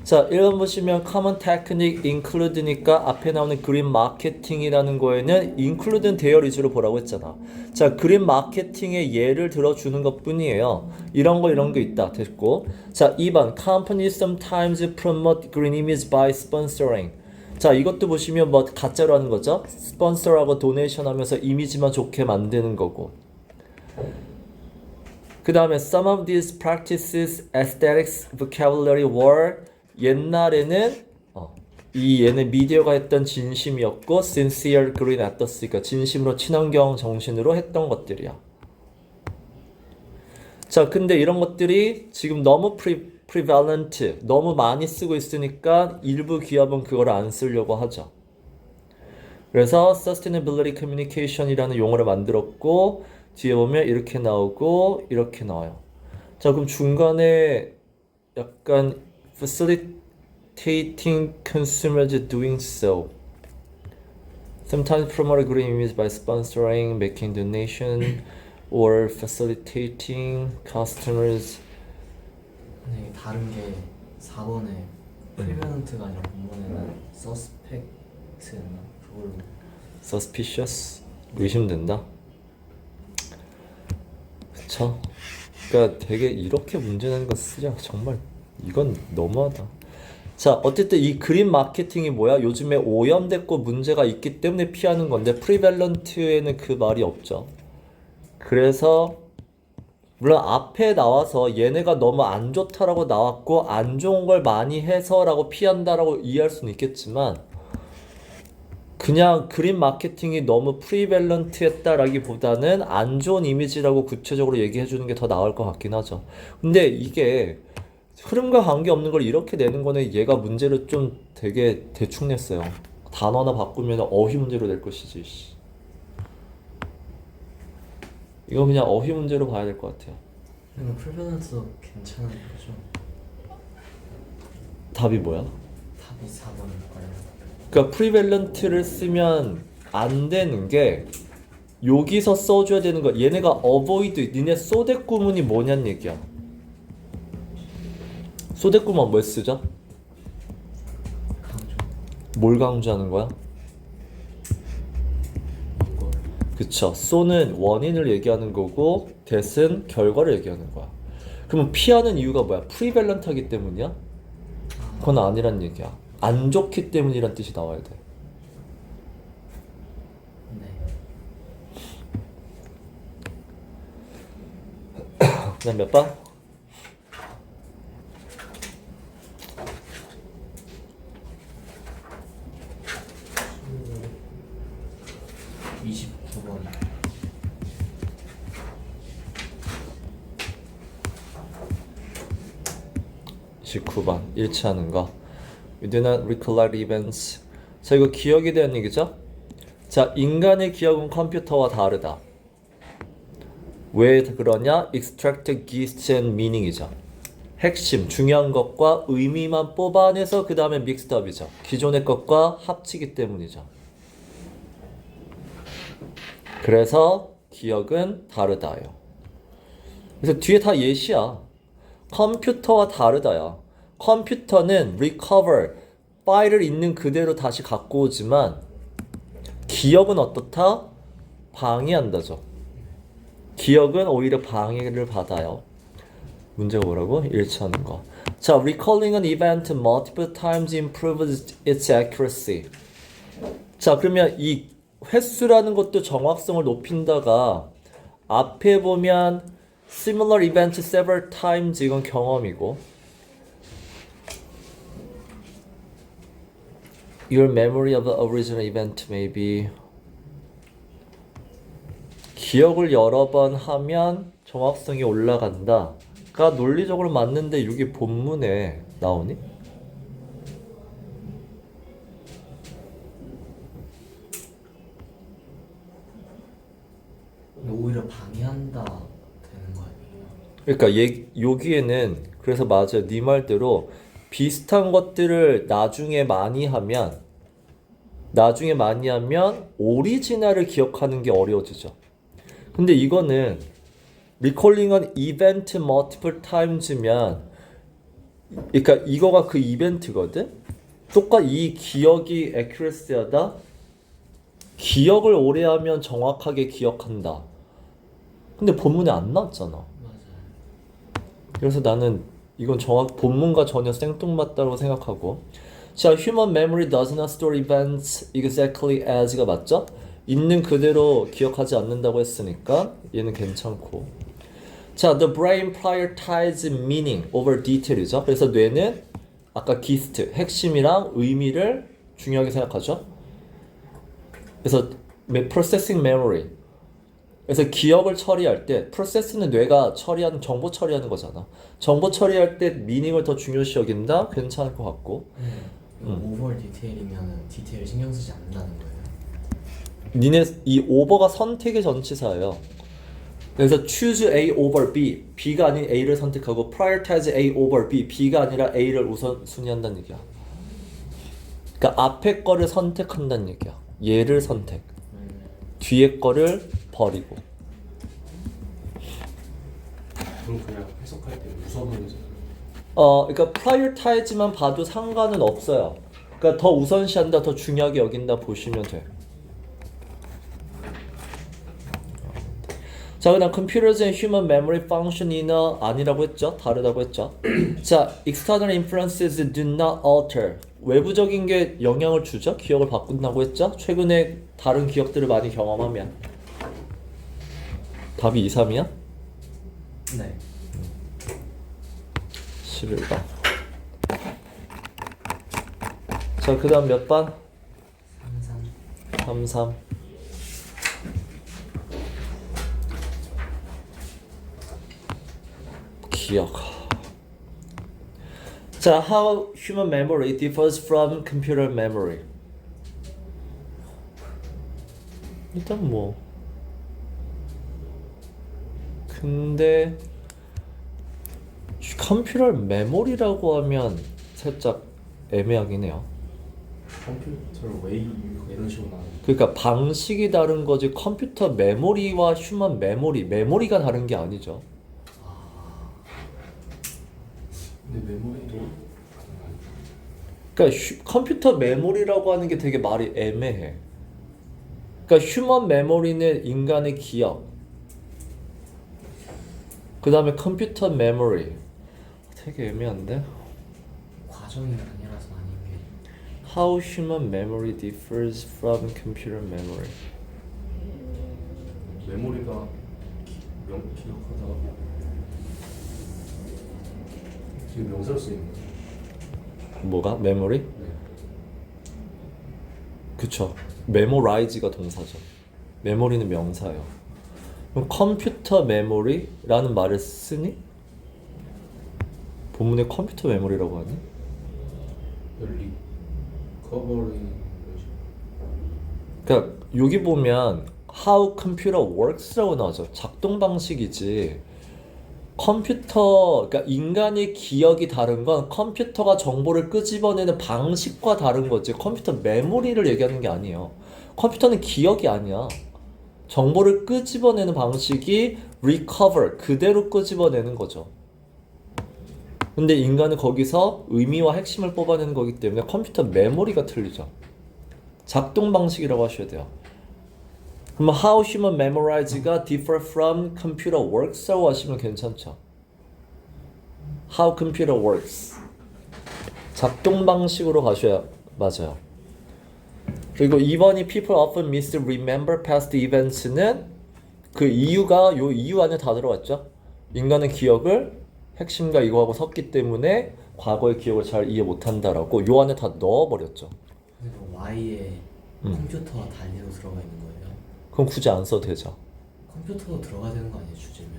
자, 1번 보시면 common technique include니까 앞에 나오는 그린 마케팅이라는 거에는 include는 대여 위주로 보라고 했잖아. 자, 그린 마케팅의 예를 들어주는 것 뿐이에요. 이런 거 있다. 됐고. 자, 2번 companies sometimes promote green image by sponsoring. 자, 이것도 보시면 뭐 가짜로 하는 거죠. 스폰서하고 도네이션 하면서 이미지만 좋게 만드는 거고. 그 다음에 some of these practices, aesthetics, vocabulary were 옛날에는 이 얘는 미디어가 했던 진심이었고 sincere green ethos, 그러니까 진심으로 친환경 정신으로 했던 것들이야. 자, 근데 이런 것들이 지금 너무 prevalent, 너무 많이 쓰고 있으니까 일부 기업은 그걸 안 쓰려고 하죠. 그래서 sustainability communication이라는 용어를 만들었고 뒤에 보면 이렇게 나오고 이렇게 나와요. 자, 그럼 중간에 약간 facilitating consumers doing so. Sometimes promote a green image by sponsoring, making donation, or facilitating customers. 근데 이게 다른 게 4번에 프리벤트가 아니라 본문에는 서스펙트였나? 그걸로 Suspicious? 의심된다? 그쵸? 그러니까 되게 이렇게 문제 내는 거 쓰자. 정말 이건 너무하다. 자, 어쨌든 이 그린 마케팅이 뭐야? 요즘에 오염됐고 문제가 있기 때문에 피하는 건데 프리밸런트에는 그 말이 없죠. 그래서 물론 앞에 나와서 얘네가 너무 안 좋다라고 나왔고 안 좋은 걸 많이 해서라고 피한다라고 이해할 수는 있겠지만 그냥 그린 마케팅이 너무 프리밸런트했다라기보다는 안 좋은 이미지라고 구체적으로 얘기해 주는 게 더 나을 것 같긴 하죠. 근데 이게 흐름과 관계없는 걸 이렇게 내는 거는 얘가 문제를 좀 되게 대충 냈어요. 단어 하나 바꾸면 어휘 문제로 낼 것이지. 이거 그냥 어휘 문제로 봐야 될 것 같아요. 그러면 프리벤트도 괜찮은 거죠? 답이 뭐야? 답이 4번일까요? 그러니까 프리밸런트를 쓰면 안 되는 게 여기서 써줘야 되는 거. 얘네가 avoid, 니네 소댓 구문이 뭐냐는 얘기야. 소댓 구문 뭐 쓰죠? 강조. 뭘 강조하는 거야? 그쵸. so는 원인을 얘기하는 거고 that은 결과를 얘기하는 거야. 그러면 피하는 이유가 뭐야? 프리밸런트하기 때문이야? 그건 아니란 얘기야. 안 좋기 때문이란 뜻이 나와야 돼. 네. 그다음 몇 번? 29번. 19번 일치하는 거. We do not recollect events. 자, 이거 기억에 대한 얘기죠? 자, 인간의 기억은 컴퓨터와 다르다. 왜 그러냐? Extract gist and meaning이죠. 핵심, 중요한 것과 의미만 뽑아내서 그 다음에 mixed up이죠. 기존의 것과 합치기 때문이죠. 그래서 기억은 다르다요. 그래서 뒤에 다 예시야. 컴퓨터와 다르다야. 컴퓨터는 recover, 파일을 있는 그대로 다시 갖고 오지만 기억은 어떻다? 방해한다죠. 기억은 오히려 방해를 받아요. 문제가 뭐라고? 일치하는 거. 자, recalling an event multiple times improves its accuracy. 자, 그러면 이 횟수라는 것도 정확성을 높인다가 앞에 보면 similar event several times 이건 경험이고 your memory of the original event may be 기억을 여러 번 하면 정확성이 올라간다가 논리적으로 맞는데 이게 본문에 나오니? 오히려 방해한다 되는 거 아니에요? 그러니까 여기에는 그래서 맞아요. 네 말대로 비슷한 것들을 나중에 많이 하면 오리지널을 기억하는 게 어려워지죠. 근데 이거는 recalling an event multiple times면 그러니까 이거가 그 이벤트거든. 똑같이 이 기억이 accuracy하다. 기억을 오래 하면 정확하게 기억한다. 근데 본문에 안 나왔잖아. 맞아요. 그래서 나는 이건 본문과 전혀 생뚱맞다고 생각하고. 자, human memory does not store events exactly as가 맞죠? 있는 그대로 기억하지 않는다고 했으니까 얘는 괜찮고. 자, the brain prioritizes meaning over detail이죠. 그래서 뇌는 아까 gist, 핵심이랑 의미를 중요하게 생각하죠. 그래서 processing memory. 그래서 기억을 처리할 때 process는 뇌가 처리하는 정보 처리하는 거잖아. 정보 처리할 때 meaning을 더 중요시 여긴다. 괜찮을 것 같고. 오버 디테일이면 디테일 신경 쓰지 않는다는 거예요. 니네 이 over가 선택의 전치사예요. 그래서 choose A over B, B가 아닌 A를 선택하고 prioritize A over B, B가 아니라 A를 우선순위한다는 얘기야. 그러니까 앞에 거를 선택한다는 얘기야. 얘를 선택. 뒤에 거를 버리고. 그럼 그냥 해석할 때 우선으로 그러니까 prioritize만 봐도 상관은 없어요. 그러니까 더 우선시한다, 더 중요하게 여긴다 보시면 돼. 자, 그다음 computers and human memory function이 아니라고 했죠? 다르다고 했죠? 자, external influences do not alter. 외부적인 게 영향을 주죠? 기억을 바꾼다고 했죠? 최근에 다른 기억들을 많이 경험하면. 답이 2, 3이야? 네. 11번. 자, 그 다음 몇 번? 3, 3. 기억. 자, how human memory differs from computer memory. 일단 뭐 근데 컴퓨터 메모리라고 하면 살짝 애매하긴 해요. 컴퓨터 웨이 이런 식으로 나와요. 그러니까 방식이 다른 거지 컴퓨터 메모리와 휴먼 메모리가 다른 게 아니죠. 근데 메모리도 그러니까 컴퓨터 메모리라고 하는 게 되게 말이 애매해. 그러니까 휴먼 메모리는 인간의 기억. 그 다음에 컴퓨터 메모리. 되게 애매한데? 과정이 아니라서 아닌 게. How human memory differs from computer memory. 메모리가 기억하다 지금 명사로 쓰이는 거예요? 뭐가? 메모리? 네. 그쵸. memorize가 동사죠. 메모리는 명사예요. 그럼 컴퓨터 메모리라는 말을 쓰니? 본문에 컴퓨터 메모리라고 하니? 리커버링 그러니까 여기 보면 how computer works라고 나오죠. 작동 방식이지. 컴퓨터, 그러니까 인간의 기억이 다른 건 컴퓨터가 정보를 끄집어내는 방식과 다른 거지. 컴퓨터 메모리를 얘기하는 게 아니에요. 컴퓨터는 기억이 아니야. 정보를 끄집어내는 방식이 recover, 그대로 끄집어내는 거죠. 근데 인간은 거기서 의미와 핵심을 뽑아내는 거기 때문에 컴퓨터 메모리가 틀리죠. 작동 방식이라고 하셔야 돼요. 그럼 how human memorize가 differ from computer works라고 하시면 괜찮죠. How computer works. 작동 방식으로 가셔야 맞아요. 그리고 2번이 people often misremember past events는 그 이유가 요 이유 안에 다 들어갔죠. 인간은 기억을 핵심과 이거하고 섞기 때문에 과거의 기억을 잘 이해 못한다라고 요 안에 다 넣어버렸죠. 그래서 Y에 컴퓨터와 단위로 들어가 있는 거예요. 그럼 굳이 안 써도 되죠. 컴퓨터도 들어가야 되는 거 아니에요, 주제면?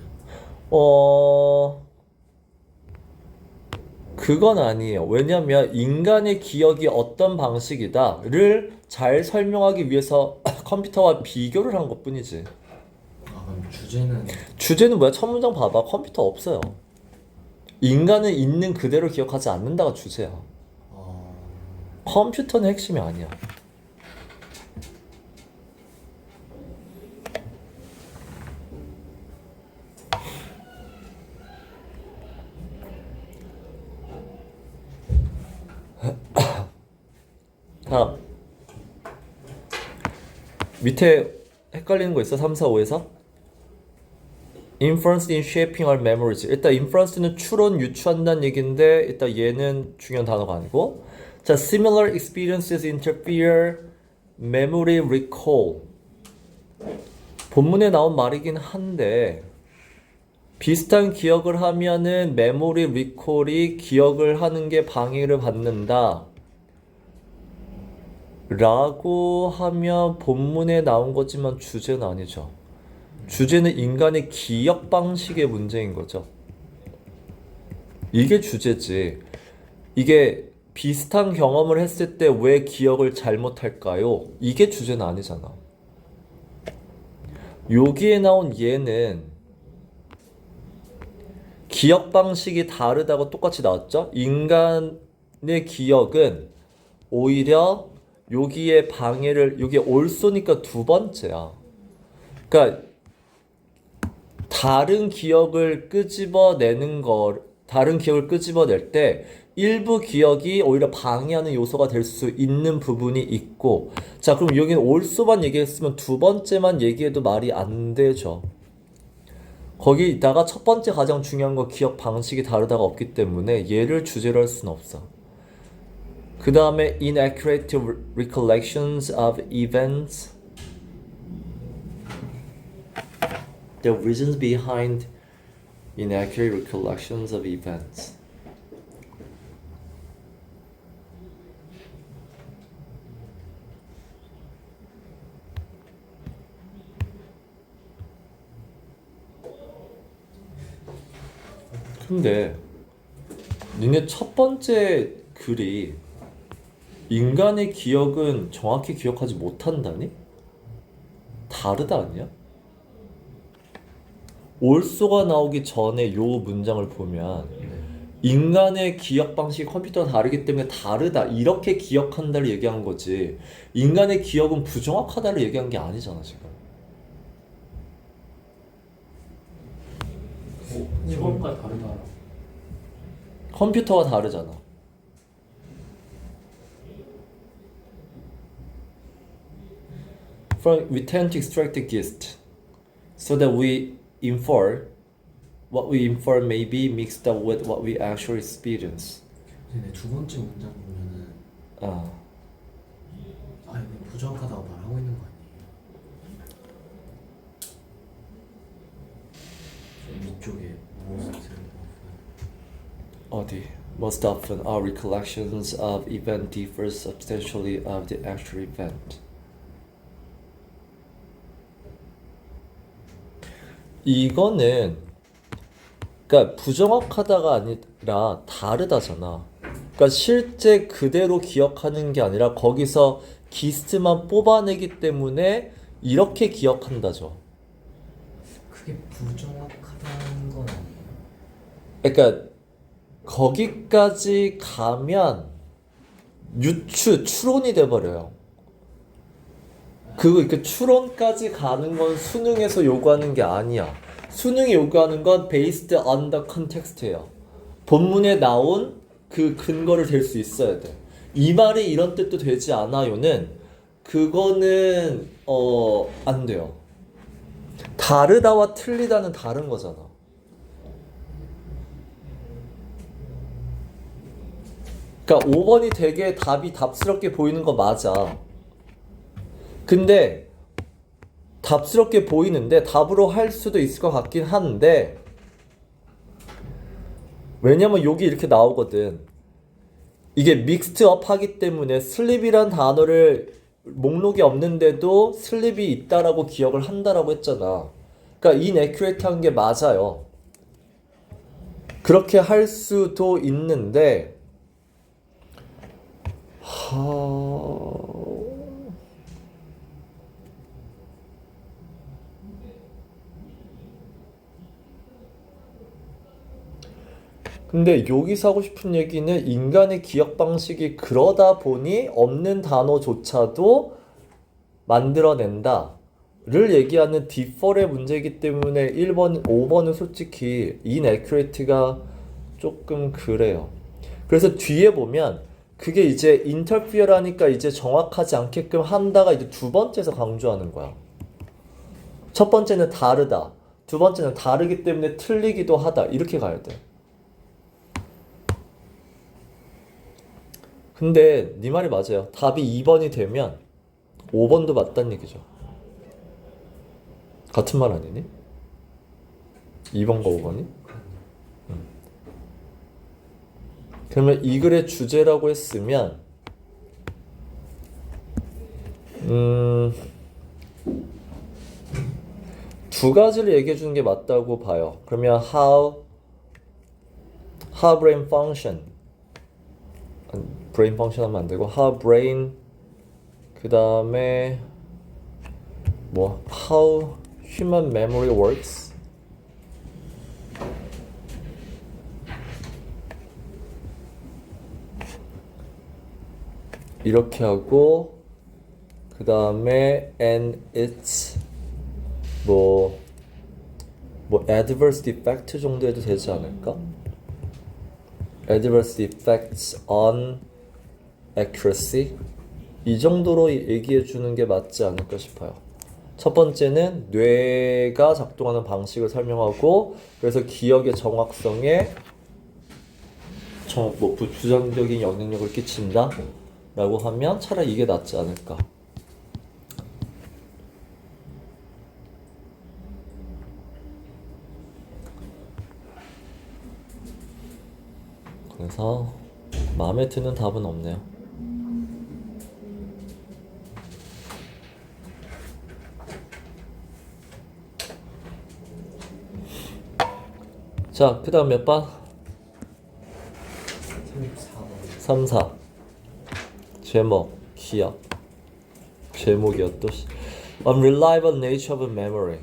그건 아니에요. 왜냐면 인간의 기억이 어떤 방식이다를 잘 설명하기 위해서 컴퓨터와 비교를 한 것뿐이지. 아, 그럼 주제는 주제는 뭐야? 첫 문장 봐봐. 컴퓨터 없어요. 인간은 있는 그대로 기억하지 않는다가 주제야. 컴퓨터는 핵심이 아니야. 다음 밑에 헷갈리는 거 있어? 3, 4, 5에서? Influence in shaping our memories. 일단 influence는 추론, 유추한다는 얘기인데 일단 얘는 중요한 단어가 아니고 자, similar experiences interfere memory recall. 본문에 나온 말이긴 한데 비슷한 기억을 하면은 메모리 리콜이 기억을 하는 게 방해를 받는다 라고 하면 본문에 나온 거지만 주제는 아니죠. 주제는 인간의 기억 방식의 문제인 거죠. 이게 주제지. 이게 비슷한 경험을 했을 때 왜 기억을 잘못할까요? 이게 주제는 아니잖아. 여기에 나온 얘는 기억 방식이 다르다고 똑같이 나왔죠? 인간의 기억은 오히려 여기에 방해를, 여기에 올소니까 두 번째야. 그러니까 다른 기억을 끄집어낼 때 일부 기억이 오히려 방해하는 요소가 될 수 있는 부분이 있고, 자, 그럼 여기는 올소만 얘기했으면 두 번째만 얘기해도 말이 안 되죠. 거기다가 첫 번째 가장 중요한 거 기억 방식이 다르다가 없기 때문에 얘를 주제로 할 수는 없어. 그 다음에 inaccurate recollections of events. The reasons behind inaccurate recollections of events. 근데 니네 첫 번째 글이 인간의 기억은 정확히 기억하지 못한다니? 다르다 아니야? 올소가 나오기 전에 요 문장을 보면 인간의 기억 방식이 컴퓨터와 다르기 때문에 다르다 이렇게 기억한다를 얘기한 거지, 인간의 기억은 부정확하다를 얘기한 게 아니잖아 지금. 처음과 다르다. 컴퓨터와 다르잖아. We tend to extract the gist so that we infer what we infer may be mixed up with what we actually experience. 근데 두 번째 문장 보면은 아, 이거 부정확하다고 말하고 있는 거 아니에요? 이쪽에 어디? Most often our recollections of event differ substantially of the actual event. 이거는 그러니까 부정확하다가 아니라 다르다잖아. 그러니까 실제 그대로 기억하는 게 아니라 거기서 기스트만 뽑아내기 때문에 이렇게 기억한다죠. 그게 부정확하다는 건 아니에요? 그러니까 거기까지 가면 추론이 돼버려요. 그 추론까지 가는 건 수능에서 요구하는 게 아니야. 수능이 요구하는 건 based on the context예요. 본문에 나온 그 근거를 댈 수 있어야 돼. 이 말이 이런 뜻도 되지 않아요는 그거는 안 돼요. 다르다와 틀리다는 다른 거잖아. 그러니까 5번이 되게 답이 답스럽게 보이는 거 맞아. 근데 답스럽게 보이는데 답으로 할 수도 있을 것 같긴 한데, 왜냐면 여기 이렇게 나오거든. 이게 믹스트업 하기 때문에 슬립이란 단어를 목록에 없는데도 슬립이 있다라고 기억을 한다라고 했잖아. 그러니까 inaccurate한 게 맞아요. 그렇게 할 수도 있는데 근데 여기서 하고 싶은 얘기는 인간의 기억 방식이 그러다 보니 없는 단어조차도 만들어낸다 를 얘기하는 differ의 문제이기 때문에 1번, 5번은 솔직히 inaccurate가 조금 그래요. 그래서 뒤에 보면 그게 이제 interfere라니까 이제 정확하지 않게끔 한다가 이제 두 번째에서 강조하는 거야. 첫 번째는 다르다, 두 번째는 다르기 때문에 틀리기도 하다, 이렇게 가야 돼. 근데 네 말이 맞아요. 답이 2번이 되면 5번도 맞다는 얘기죠. 같은 말 아니니? 2번과 5번이? 그러면 이 글의 주제라고 했으면 두 가지를 얘기해 주는 게 맞다고 봐요. 그러면 how brain function brain function 하면 안 되고 how brain 그 다음에 뭐 how human memory works 이렇게 하고 그 다음에 and its 뭐 adverse effect 정도 해도 되지 않을까? adverse effects on accuracy 이 정도로 얘기해 주는 게 맞지 않을까 싶어요. 첫 번째는 뇌가 작동하는 방식을 설명하고 그래서 기억의 정확성에 부정적인 영향력을 끼친다 라고 하면 차라리 이게 낫지 않을까. 그래서 마음에 드는 답은 없네요. 자, 그 다음 몇 번? 34번. 3, 4 제목, 기억 제목이야 또 Unreliable nature of memory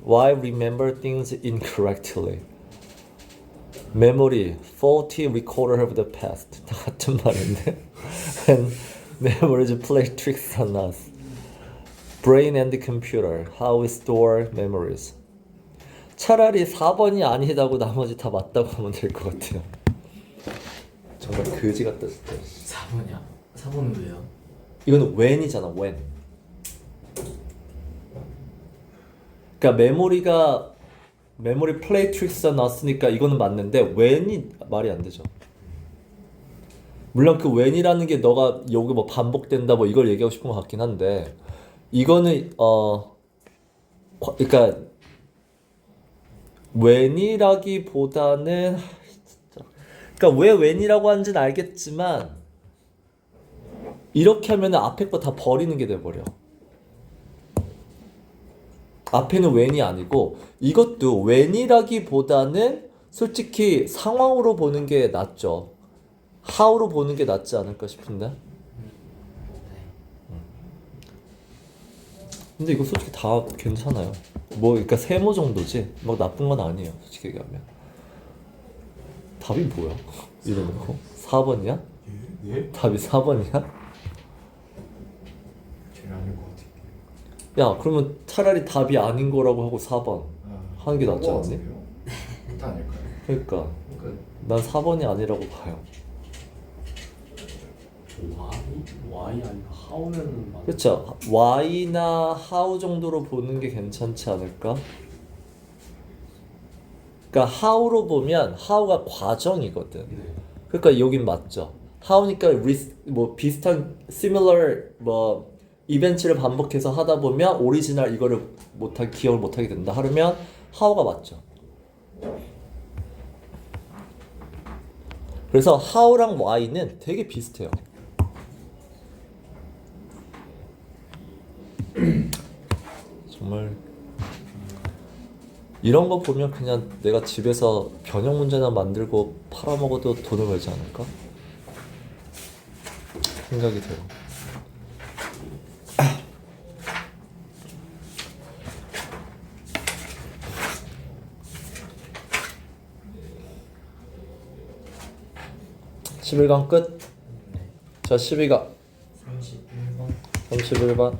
Why remember things incorrectly Memory, faulty recorder of the past 다 같은 말인데 And memories play tricks on us Brain and computer, how we store memories 차라리 4번이 아니다고 나머지 다 맞다고 하면 될 것 같아요. 정말 거지 같다 진짜. 4번이야. 4번은 왜요? 이거는 when이잖아 when. 그러니까 메모리 플레이 트릭스가 나왔으니까 이거는 맞는데 when이 말이 안 되죠. 물론 그 when이라는 게 너가 여기 뭐 반복된다 뭐 이걸 얘기하고 싶은 것 같긴 한데 이거는 그러니까 when이라기보다는 그러니까 왜 when이라고 하는지는 알겠지만 이렇게 하면 앞에 거 다 버리는 게 돼버려. 앞에는 when이 아니고 이것도 when이라기보다는 솔직히 상황으로 보는 게 낫죠. how로 보는 게 낫지 않을까 싶은데. 근데 이거 솔직히 다 괜찮아요. 뭐 그러니까 세모 정도지 막 나쁜 건 아니에요. 솔직히 얘기하면. 답이 뭐야? 이래놓고 4번이야? 예? 답이 4번이야? 제일 아닐 것 같아. 야 그러면 차라리 답이 아닌 거라고 하고 4번 하는 게 낫지 않니? 일단 아닐까요? 그러니까 그러니까 난 4번이 아니라고 봐요. Y 아니면 how면은 맞. 그렇죠. why나 how 정도로 보는 게 괜찮지 않을까? 그러니까 how로 보면 how가 과정이거든. 네. 그러니까 여긴 맞죠. how니까 뭐 비슷한 similar 뭐 이벤트를 반복해서 하다 보면 오리지널 이거를 기억을 못하게 된다. 하면 how가 맞죠. 그래서 how랑 why는 되게 비슷해요. 정말 이런 거 보면 그냥 내가 집에서 변형 문제나 만들고 팔아먹어도 돈을 벌지 않을까? 생각이 돼요. 11강 끝. 자, 12강 31번. 31번.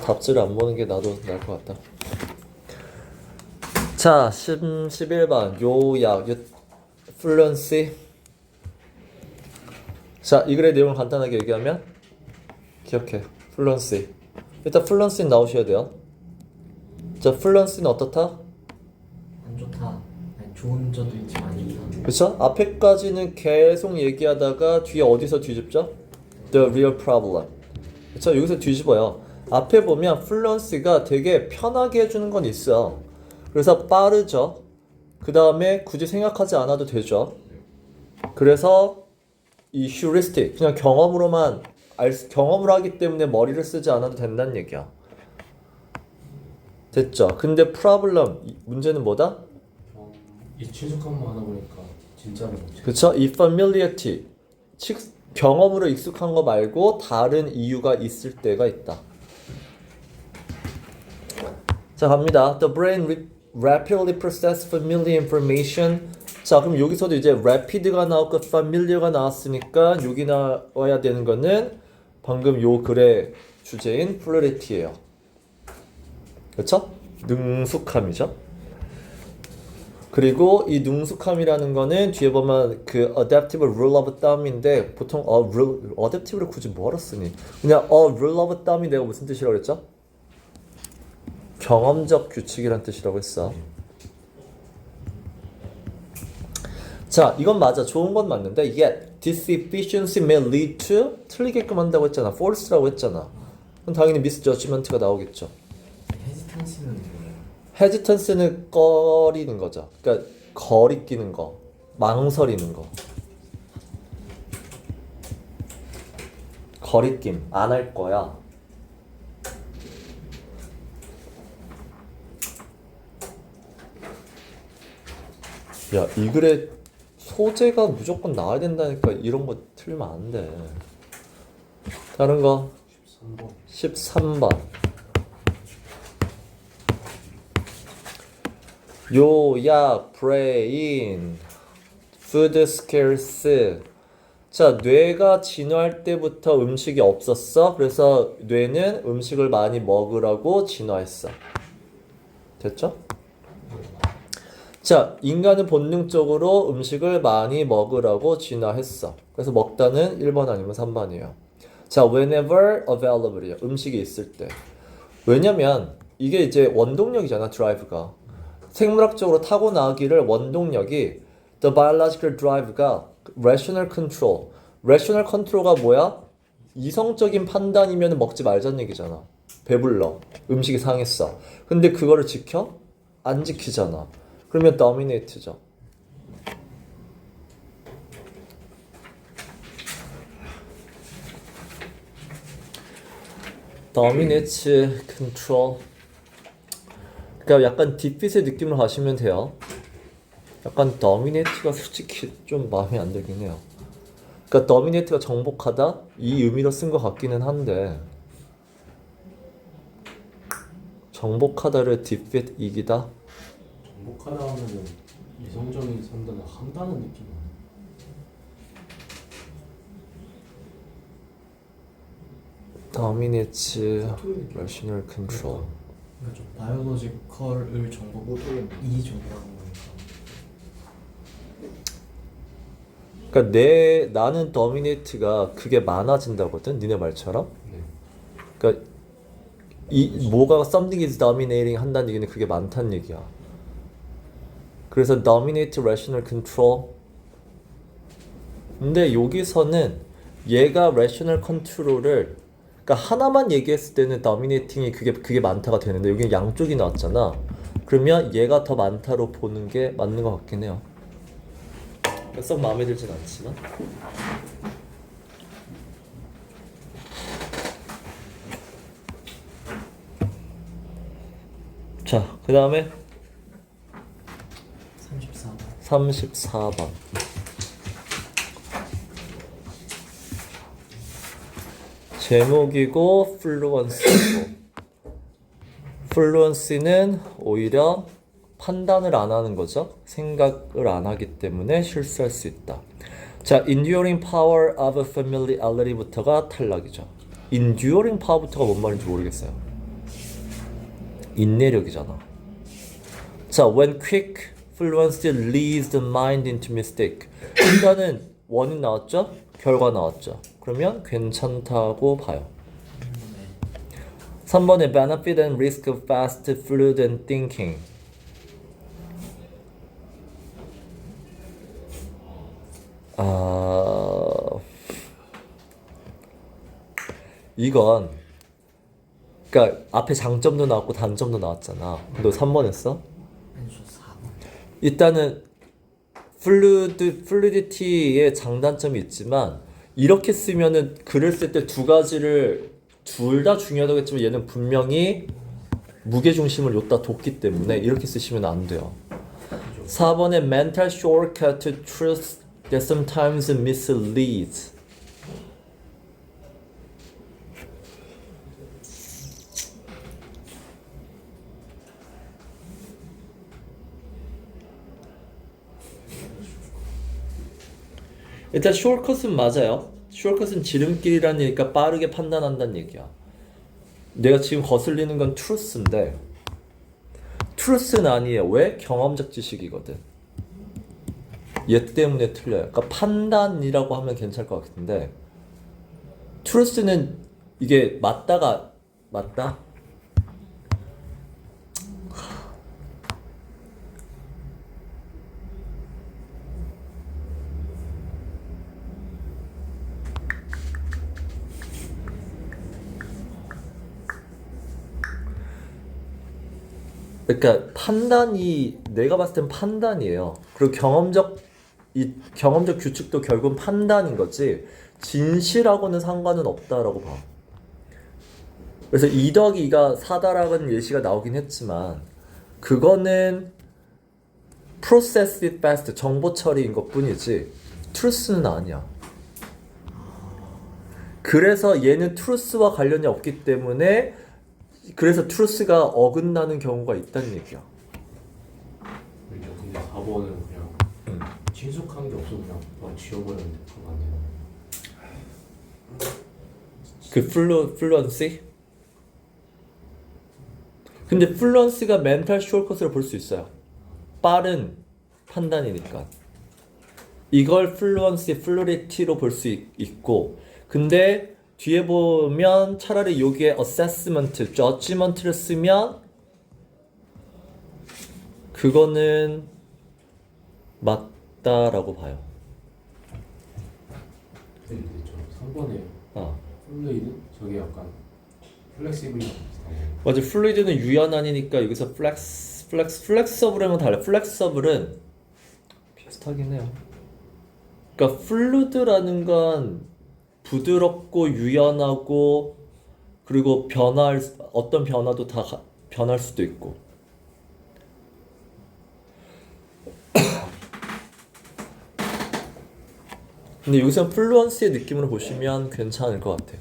답지를 안 보는 게 나도 나을 것 같다. 자, 11번 요약, fluency. 자, 이 글의 내용을 간단하게 얘기하면 기억해. fluency. 일단 fluency는 나오셔야 돼요. 자, fluency는 어떻다? 안 좋다. 아니, 좋은 점도 있지만 안 좋다. 그쵸? 앞에까지는 계속 얘기하다가 뒤에 어디서 뒤집죠? The real problem. 그쵸? 여기서 뒤집어요. 앞에 보면 fluency가 되게 편하게 해주는 건 있어. 그래서 빠르죠. 그 다음에 굳이 생각하지 않아도 되죠. 그래서 이 heuristic 그냥 경험으로만 경험을 하기 때문에 머리를 쓰지 않아도 된다는 얘기야. 됐죠? 근데 problem 문제는 뭐다? 이 친숙함만 하다 보니까 진짜로 그쵸? 이 familiarity 경험으로 익숙한 거 말고 다른 이유가 있을 때가 있다. 자 갑니다. The brain rapidly process familiar information. 자 그럼 여기서도 이제 rapid가 나왔고 familiar가 나왔으니까 여기 나와야 되는 거는 방금 요 글의 주제인 familiarity예요. 그렇죠? 능숙함이죠. 그리고 이 능숙함이라는 거는 뒤에 보면 그 adaptive rule of thumb인데 보통 adaptive를 굳이 뭐하러 쓰니? 그냥 rule of thumb이 내가 무슨 뜻이라고 그랬죠? 경험적 규칙이란 뜻이라고 했어. 자, 이건 맞아. 좋은 건 맞는데 yet this efficiency may lead to 틀리게끔 한다고 했잖아. false라고 했잖아. 그럼 당연히 misjudgment가 나오겠죠. 헤지턴스는 뭐예요? hesitance는 꺼리는 거죠. 그러니까 거리끼는 거, 망설이는 거. 거리낌, 안 할 거야. 야, 이 글에 소재가 무조건 나와야 된다니까 이런 거 틀리면 안 돼. 다른 거 13번. 요약, brain, food scarce. 자, 뇌가 진화할 때부터 음식이 없었어. 그래서 뇌는 음식을 많이 먹으라고 진화했어. 됐죠? 자, 인간은 본능적으로 음식을 많이 먹으라고 진화했어. 그래서 먹다는 1번 아니면 3번이에요. 자, whenever available이에요. 음식이 있을 때. 왜냐면 이게 이제 원동력이잖아, 드라이브가. 생물학적으로 타고나기를 원동력이 the biological drive가 rational control. rational control가 뭐야? 이성적인 판단이면 먹지 말자는 얘기잖아. 배불러. 음식이 상했어. 근데 그거를 지켜? 안 지키잖아. 그러면 dominate죠. dominates control. 그러니까 약간 딥핏의 느낌을 가시면 돼요. 약간 dominate가 솔직히 좀 마음에 안 들긴 해요. 그러니까 dominate가 정복하다 이 의미로 쓴 것 같기는 한데 정복하다를 딥핏 이기다. 정복하다 하면은 이성적인 판단을 한다는 느낌이 dominates rational control. 그러니까 좀 바이올로지컬을 정복 이 정복하는 거니까. 그러니까 나는 dominate가 그게 많아진다거든. 니네 말처럼. 네. 그러니까 이 뭐가 something is dominating 한다는 얘기는 그게 많다는 얘기야. 그래서 dominate rational control. 근데 여기서는 얘가 rational control을 그러니까 하나만 얘기했을 때는 dominating이 그게 많다가 되는데 여기는 양쪽이 나왔잖아. 그러면 얘가 더 많다로 보는 게 맞는 것 같긴 해요. 썩 마음에 들진 않지만. 자, 그 다음에 34번. 제목이고 플루언스고 플루언시는 오히려 판단을 안 하는 거죠. 생각을 안 하기 때문에 실수할 수 있다. 자, enduring power of familiarity부터가 탈락이죠. enduring power부터가 뭔 말인지 모르겠어요. 인내력이잖아. 자, when quick fluency leads the mind into mistake. 일단은 원인 나왔죠? 결과 나왔죠. 그러면 괜찮다고 봐요. 3번에 benefit and risk of fast, fluid and thinking. 이건 그러니까 앞에 장점도 나왔고 단점도 나왔잖아. 너 3번 했어? 아니 저 4번. 일단은 플루이디티의 장단점이 있지만 이렇게 쓰면은 글을 쓸 때 두 가지를 둘 다 중요하다겠지만 얘는 분명히 무게 중심을 여기다 뒀기 때문에 이렇게 쓰시면 안 돼요. 4번에 mental shortcut to truth that sometimes misleads. 일단 숏컷은 맞아요. 숏컷은 지름길이라는 얘기가 빠르게 판단한다는 얘기야. 내가 지금 거슬리는 건 truth인데 truth는 아니에요. 왜? 경험적 지식이거든. 얘 때문에 틀려요. 그러니까 판단이라고 하면 괜찮을 것 같은데 truth는 이게 맞다? 그러니까 판단이 내가 봤을 땐 판단이에요. 그리고 경험적 규칙도 결국은 판단인 거지 진실하고는 상관은 없다라고 봐. 그래서 2 더하기 2가 4다라는 예시가 나오긴 했지만 그거는 process it fast 정보 처리인 것 뿐이지 truth는 아니야. 그래서 얘는 truth와 관련이 없기 때문에 그래서 truth가 어긋나는 경우가 있다는 얘기야. 근데 4번은 그냥 친숙한 게 없어 그냥 바로 지워버렸는데 그거 안 되나? 그 플루언시? 근데 플루언시가 멘탈 숏컷으로 볼 수 있어요. 빠른 판단이니까. 이걸 플루언시, 플루리티로 볼 수 있고 근데 뒤에 보면 차라리 여기에 assessment, judgment를 쓰면 그거는 맞다라고 봐요. 근데 저 3번에 어. 플레이드? 저게 약간 플렉시블이랑 비슷한 거 맞아. 플루이드는 유연한이니까 여기서 플렉서블하면 달라. 플렉서블은 비슷하긴 해요. 그러니까 플루드라는 건 부드럽고 유연하고 그리고 어떤 변화도 다 변할 수도 있고. 근데 여기서 플루언스의 느낌으로 보시면 괜찮을 것 같아요.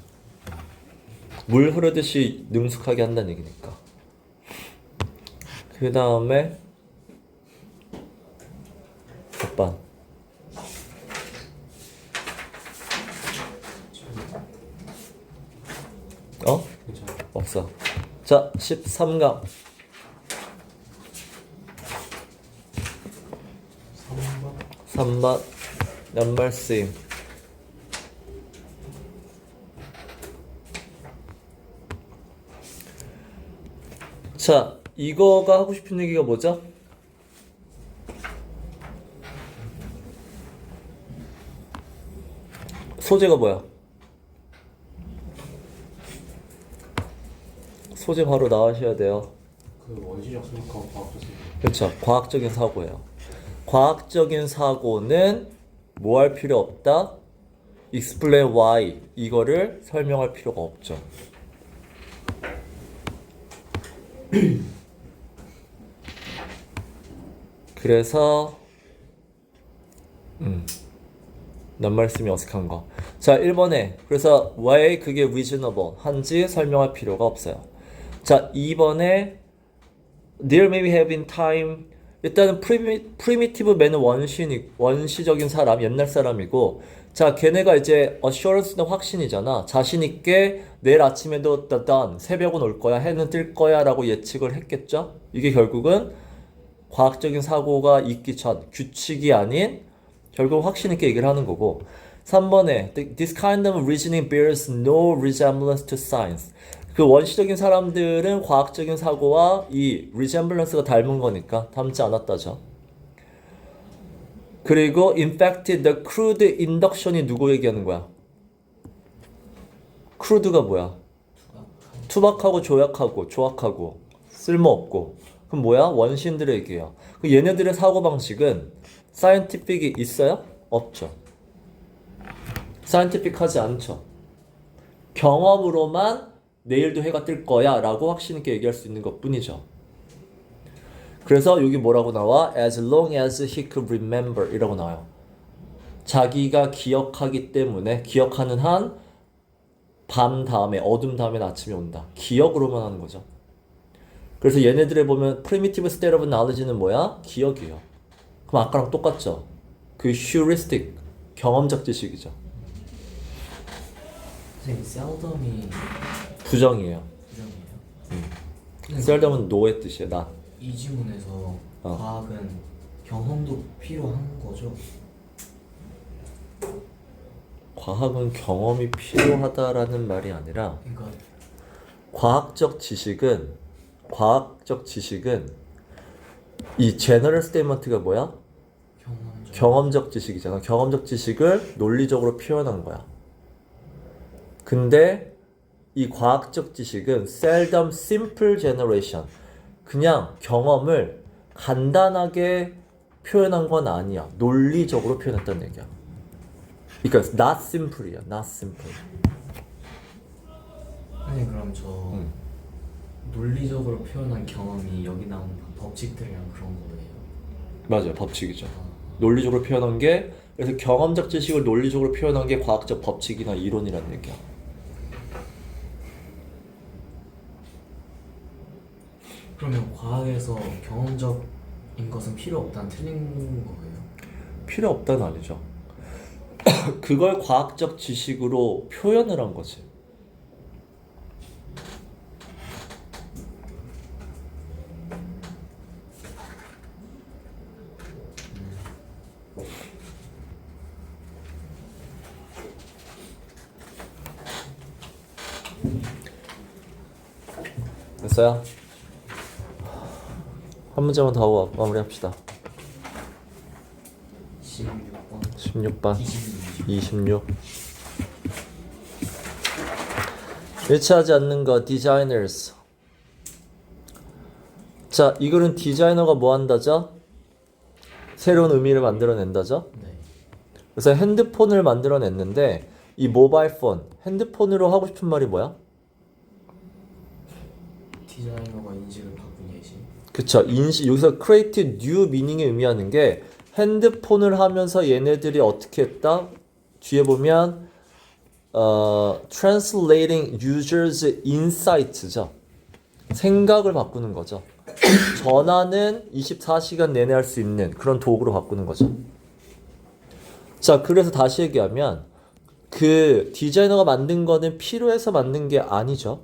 물 흐르듯이 능숙하게 한다는 얘기니까. 그 다음에 6번. 괜찮아요. 없어. 자, 13강. 3번. 연말쓰임. 자, 이거가 하고 싶은 얘기가 뭐죠? 소재가 뭐야? 소재 바로 나와셔야 돼요. 그 원시적 생각하고 과학적 생각 그렇죠. 과학적인 사고예요. 과학적인 사고는 뭐 할 필요 없다? explain why 이거를 설명할 필요가 없죠. 그래서 난 말씀이 어색한 거. 자, 1번에 그래서 why 그게 reasonable 한지 설명할 필요가 없어요. 자, 2번에 there may have been time 일단은 primitive man은 원시적인 사람, 옛날 사람이고 자, 걔네가 이제 assurance는 확신이잖아. 자신 있게 내일 아침에도 the dawn, 새벽은 올 거야, 해는 뜰 거야 라고 예측을 했겠죠. 이게 결국은 과학적인 사고가 있기 전, 규칙이 아닌 결국 확신 있게 얘기를 하는 거고 3번에 this kind of reasoning bears no resemblance to science 그 원시적인 사람들은 과학적인 사고와 이 resemblance가 닮은 거니까 닮지 않았다죠. 그리고 in fact the crude induction이 누구 얘기하는 거야? crude가 뭐야? 투박하고 조악하고 쓸모없고. 그럼 뭐야? 원신들의 얘기야. 그 얘네들의 사고방식은 사이언티픽이 있어요? 없죠. 사이언티픽하지 않죠. 경험으로만 내일도 해가 뜰 거야 라고 확신 있게 얘기할 수 있는 것 뿐이죠. 그래서 여기 뭐라고 나와? As long as he could remember 이라고 나와요. 자기가 기억하기 때문에 기억하는 한 밤 다음에 어둠 다음에 아침이 온다. 기억으로만 하는 거죠. 그래서 얘네들에 보면 primitive state of knowledge는 뭐야? 기억이에요. 그럼 아까랑 똑같죠? 그 heuristic, 경험적 지식이죠. 선생님 셀덤이 부정이에요. 부정이에요? 셀덤은 no의 뜻이에요. 나. 이 지문에서 과학은 경험도 필요한 거죠? 과학은 경험이 필요하다라는 말이 아니라 그러니까 과학적 지식은 이 제너럴 스테이먼트가 뭐야? 경험적 지식이잖아. 경험적 지식을 논리적으로 표현한 거야. 근데 이 과학적 지식은 seldom simple generation. 그냥 경험을 간단하게 표현한 건 아니야. 논리적으로 표현했다는 얘기야. 그러니까 not simple이야. not simple. 선생님 그럼 저 논리적으로 표현한 경험이 여기 나오는 법칙들이랑 그런 거예요? 맞아요. 법칙이죠. 논리적으로 표현한 게 그래서 경험적 지식을 논리적으로 표현한 게 과학적 법칙이나 이론이라는 얘기야. 그러면 과학에서 경험적인 것은 필요 없다는 틀린 거예요? 필요 없다는 아니죠. 그걸 과학적 지식으로 표현을 한 거지. 됐어요? 한 문제만 더 마무리합시다. 16번 26 일치하지 않는 거 designers. 자, 이거는 디자이너가 뭐 한다죠? 새로운 의미를 만들어낸다죠? 네. 그래서 핸드폰을 만들어냈는데 이 모바일 폰, 핸드폰으로 하고 싶은 말이 뭐야? 디자이너가 인식을 바꾼 예시. 그쵸. 인식, 여기서 create new meaning이 의미하는 게 핸드폰을 하면서 얘네들이 어떻게 했다? 뒤에 보면 translating users insights죠. 생각을 바꾸는 거죠. 전화는 24시간 내내 할 수 있는 그런 도구로 바꾸는 거죠. 자, 그래서 다시 얘기하면 그 디자이너가 만든 거는 필요해서 만든 게 아니죠.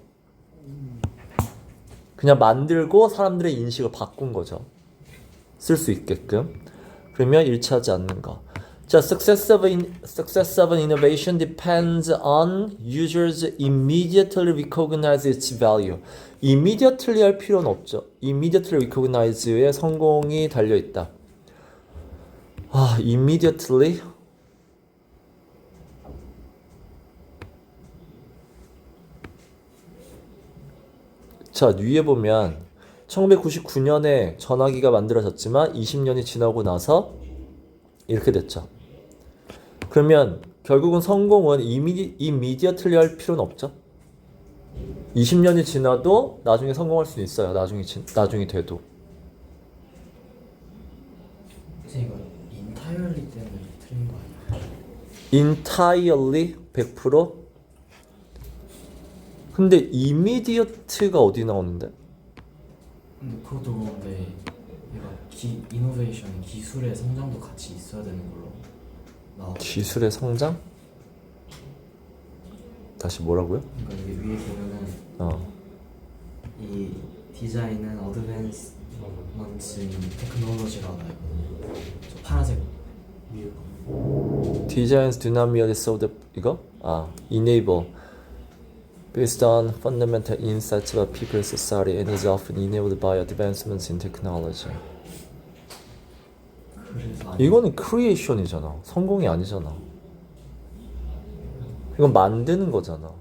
그냥 만들고 사람들의 인식을 바꾼 거죠. 쓸 수 있게끔. 그러면 일치하지 않는 거. 자, success of an innovation depends on users immediately recognize its value. immediately 할 필요는 없죠. immediately recognize의 성공이 달려 있다. 아, immediately 자, 위에 보면 1999년에 전화기가 만들어졌지만 20년이 지나고 나서 이렇게 됐죠. 그러면 결국은 성공은 immediately 할 필요는 없죠. 20년이 지나도 나중에 성공할 수 있어요. 나중에 돼도. 선생님 이거 entirely 때문에 틀린 거 아니에요? entirely 100%? 근데 immediate가 어디 나오는데? 근데 그것도 그런데 얘가 이노베이션은 기술의 성장도 같이 있어야 되는 걸로 나오고. 기술의 성장? 다시 뭐라고요? 그러니까 여기 위에 보면은 이 디자인은 어드밴스먼트 테크놀로지가 나와요. 저 파란색 위에 거. Designs do not merely solve the 이거? Enable based on fundamental insights about people's society and is often enabled by advancements in technology. 그래서 이거는 creation이잖아. 성공이 아니잖아. 이건 만드는 거잖아.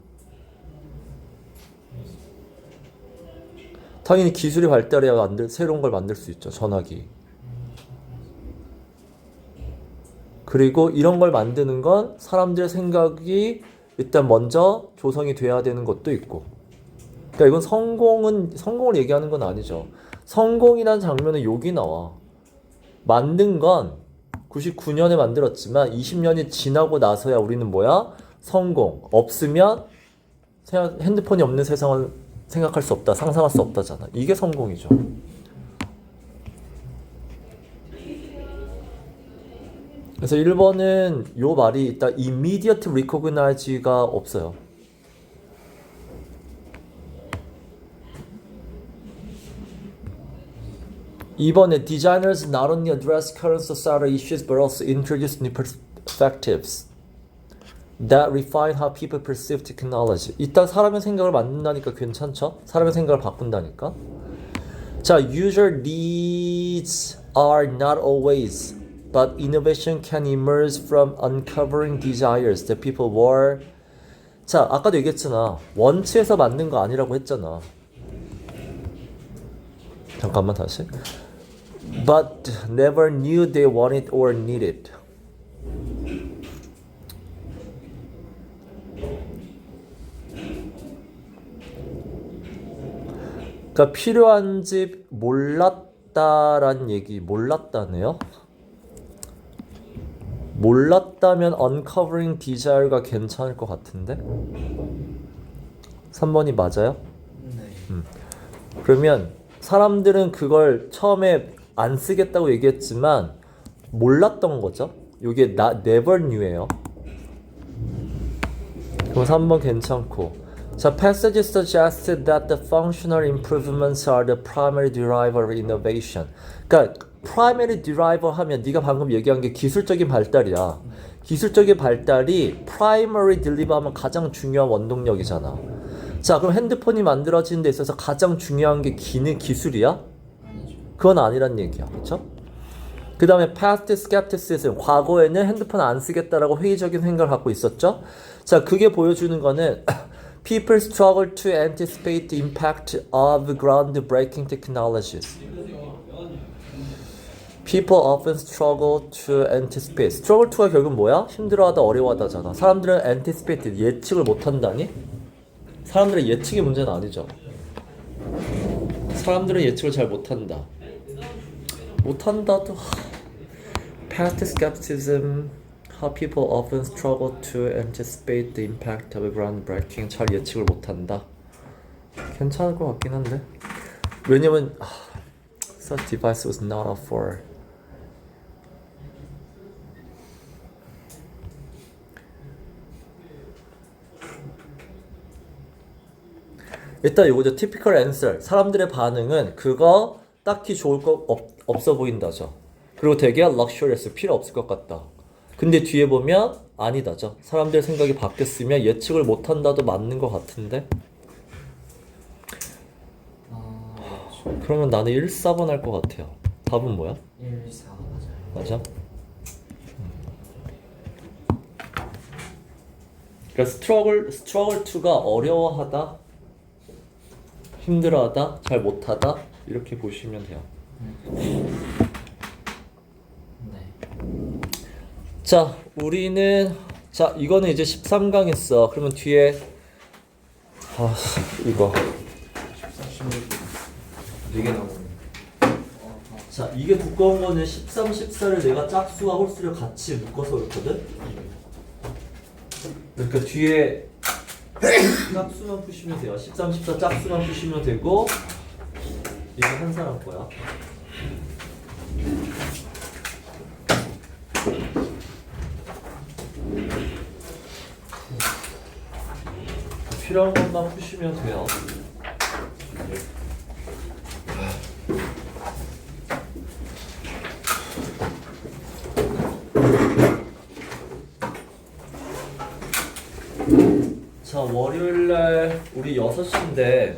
당연히 기술이 발달해야 새로운 걸 만들 수 있죠. 전화기. 그리고 이런 걸 만드는 건 사람들의 생각이 일단 먼저 조성이 돼야 되는 것도 있고. 그러니까 이건 성공을 얘기하는 건 아니죠. 성공이라는 장면은 여기 나와. 만든 건 99년에 만들었지만 20년이 지나고 나서야 우리는 뭐야? 성공. 없으면 핸드폰이 없는 세상을 생각할 수 없다. 상상할 수 없다잖아. 이게 성공이죠. 그래서 1번은 요 말이 있다. immediate recognize가 없어요. 2번에 designers not only address current societal issues but also introduce new perspectives that refine how people perceive technology. 일단 사람의 생각을 만든다니까 괜찮죠? 사람의 생각을 바꾼다니까. 자, user needs are not always, but innovation can emerge from uncovering desires that people were. 자, 아까도 얘기했잖아. 원치에서 만든 거 아니라고 했잖아. 잠깐만 다시. But never knew they wanted or needed. 그러니까 필요한지 몰랐다란 얘기, 몰랐다네요. 몰랐다면 uncovering desire가 괜찮을 것 같은데. 3번이 맞아요? 네. 그러면 사람들은 그걸 처음에 안 쓰겠다고 얘기했지만 몰랐던 거죠. 이게 never knew예요. 그럼 3번 괜찮고. 자, passage suggested that the functional improvements are the primary driver of innovation. 그러니까 primary driver 하면 네가 방금 얘기한 게 기술적인 발달이야. 기술적인 발달이 primary deliver하면 가장 중요한 원동력이잖아. 자, 그럼 핸드폰이 만들어지는 데 있어서 가장 중요한 게 기술이야? 그건 아니란 얘기야. 그렇죠? 그 다음에 past skepticism, 과거에는 핸드폰 안 쓰겠다라고 회의적인 생각을 갖고 있었죠. 자, 그게 보여주는 거는 people struggle to anticipate the impact of groundbreaking technologies. People often struggle to anticipate. struggle to가 결국 뭐야? 힘들어하다, 어려워하다잖아. 사람들은 anticipate, 예측을 못한다니? 사람들의 예측이 문제는 아니죠. 사람들은 예측을 잘 못한다. 못한다도 past skepticism, how people often struggle to anticipate the impact of groundbreaking. 잘 예측을 못한다. 괜찮을 것 같긴 한데. 왜냐면 such device was not up for. 일단 이거죠. typical answer. 사람들의 반응은 그거 딱히 좋을 거 없어 보인다죠. 그리고 되게 luxurious, 필요 없을 것 같다. 근데 뒤에 보면 아니다죠. 사람들의 생각이 바뀌었으면 예측을 못한다도 맞는 것 같은데. 그러면 나는 1, 4번 할 것 같아요. 답은 뭐야? 1, 4 맞아요. 맞아? 그러니까 struggle to가 어려워하다, 힘들어하다, 잘 못하다 이렇게 보시면 돼요. 네. 자, 우리는 자 이거는 이제 13강 했어. 그러면 뒤에 이거 4개 나오네. 자 이게 두꺼운 거는 13, 14를 내가 짝수와 홀수를 같이 묶어서 그렇거든. 그러니까 뒤에 짝수만 푸시면 돼요. 13, 14 짝수만 푸시면 되고 이거 한 사람 거야. 필요한 것만 푸시면 돼요. 자, 월요일날 우리 6시인데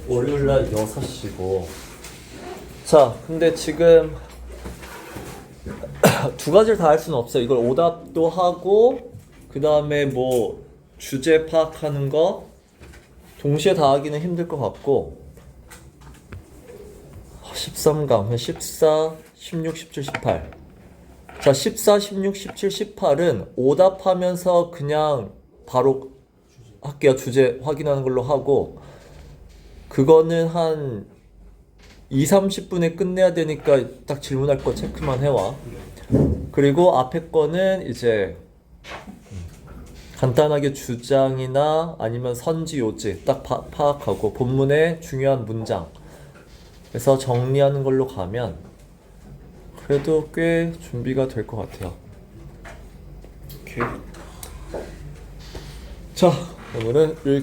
월요일날 6시고 자, 근데 지금 두 가지를 다 할 수는 없어요. 이걸 오답도 하고 그 다음에 뭐 주제 파악하는 거 동시에 다 하기는 힘들 것 같고 13강 14, 16, 17, 18 자 14, 16, 17, 18은 오답하면서 그냥 바로 할게요. 주제 확인하는 걸로 하고 그거는 한 2, 30분에 끝내야 되니까 딱 질문할 거 체크만 해와. 그리고 앞에 거는 이제 간단하게 주장이나 아니면 선지 요지 딱 파악하고 본문의 중요한 문장 그래서 정리하는 걸로 가면 그래도 꽤 준비가 될 것 같아요. 오케이. 자, 오늘은 여기까지.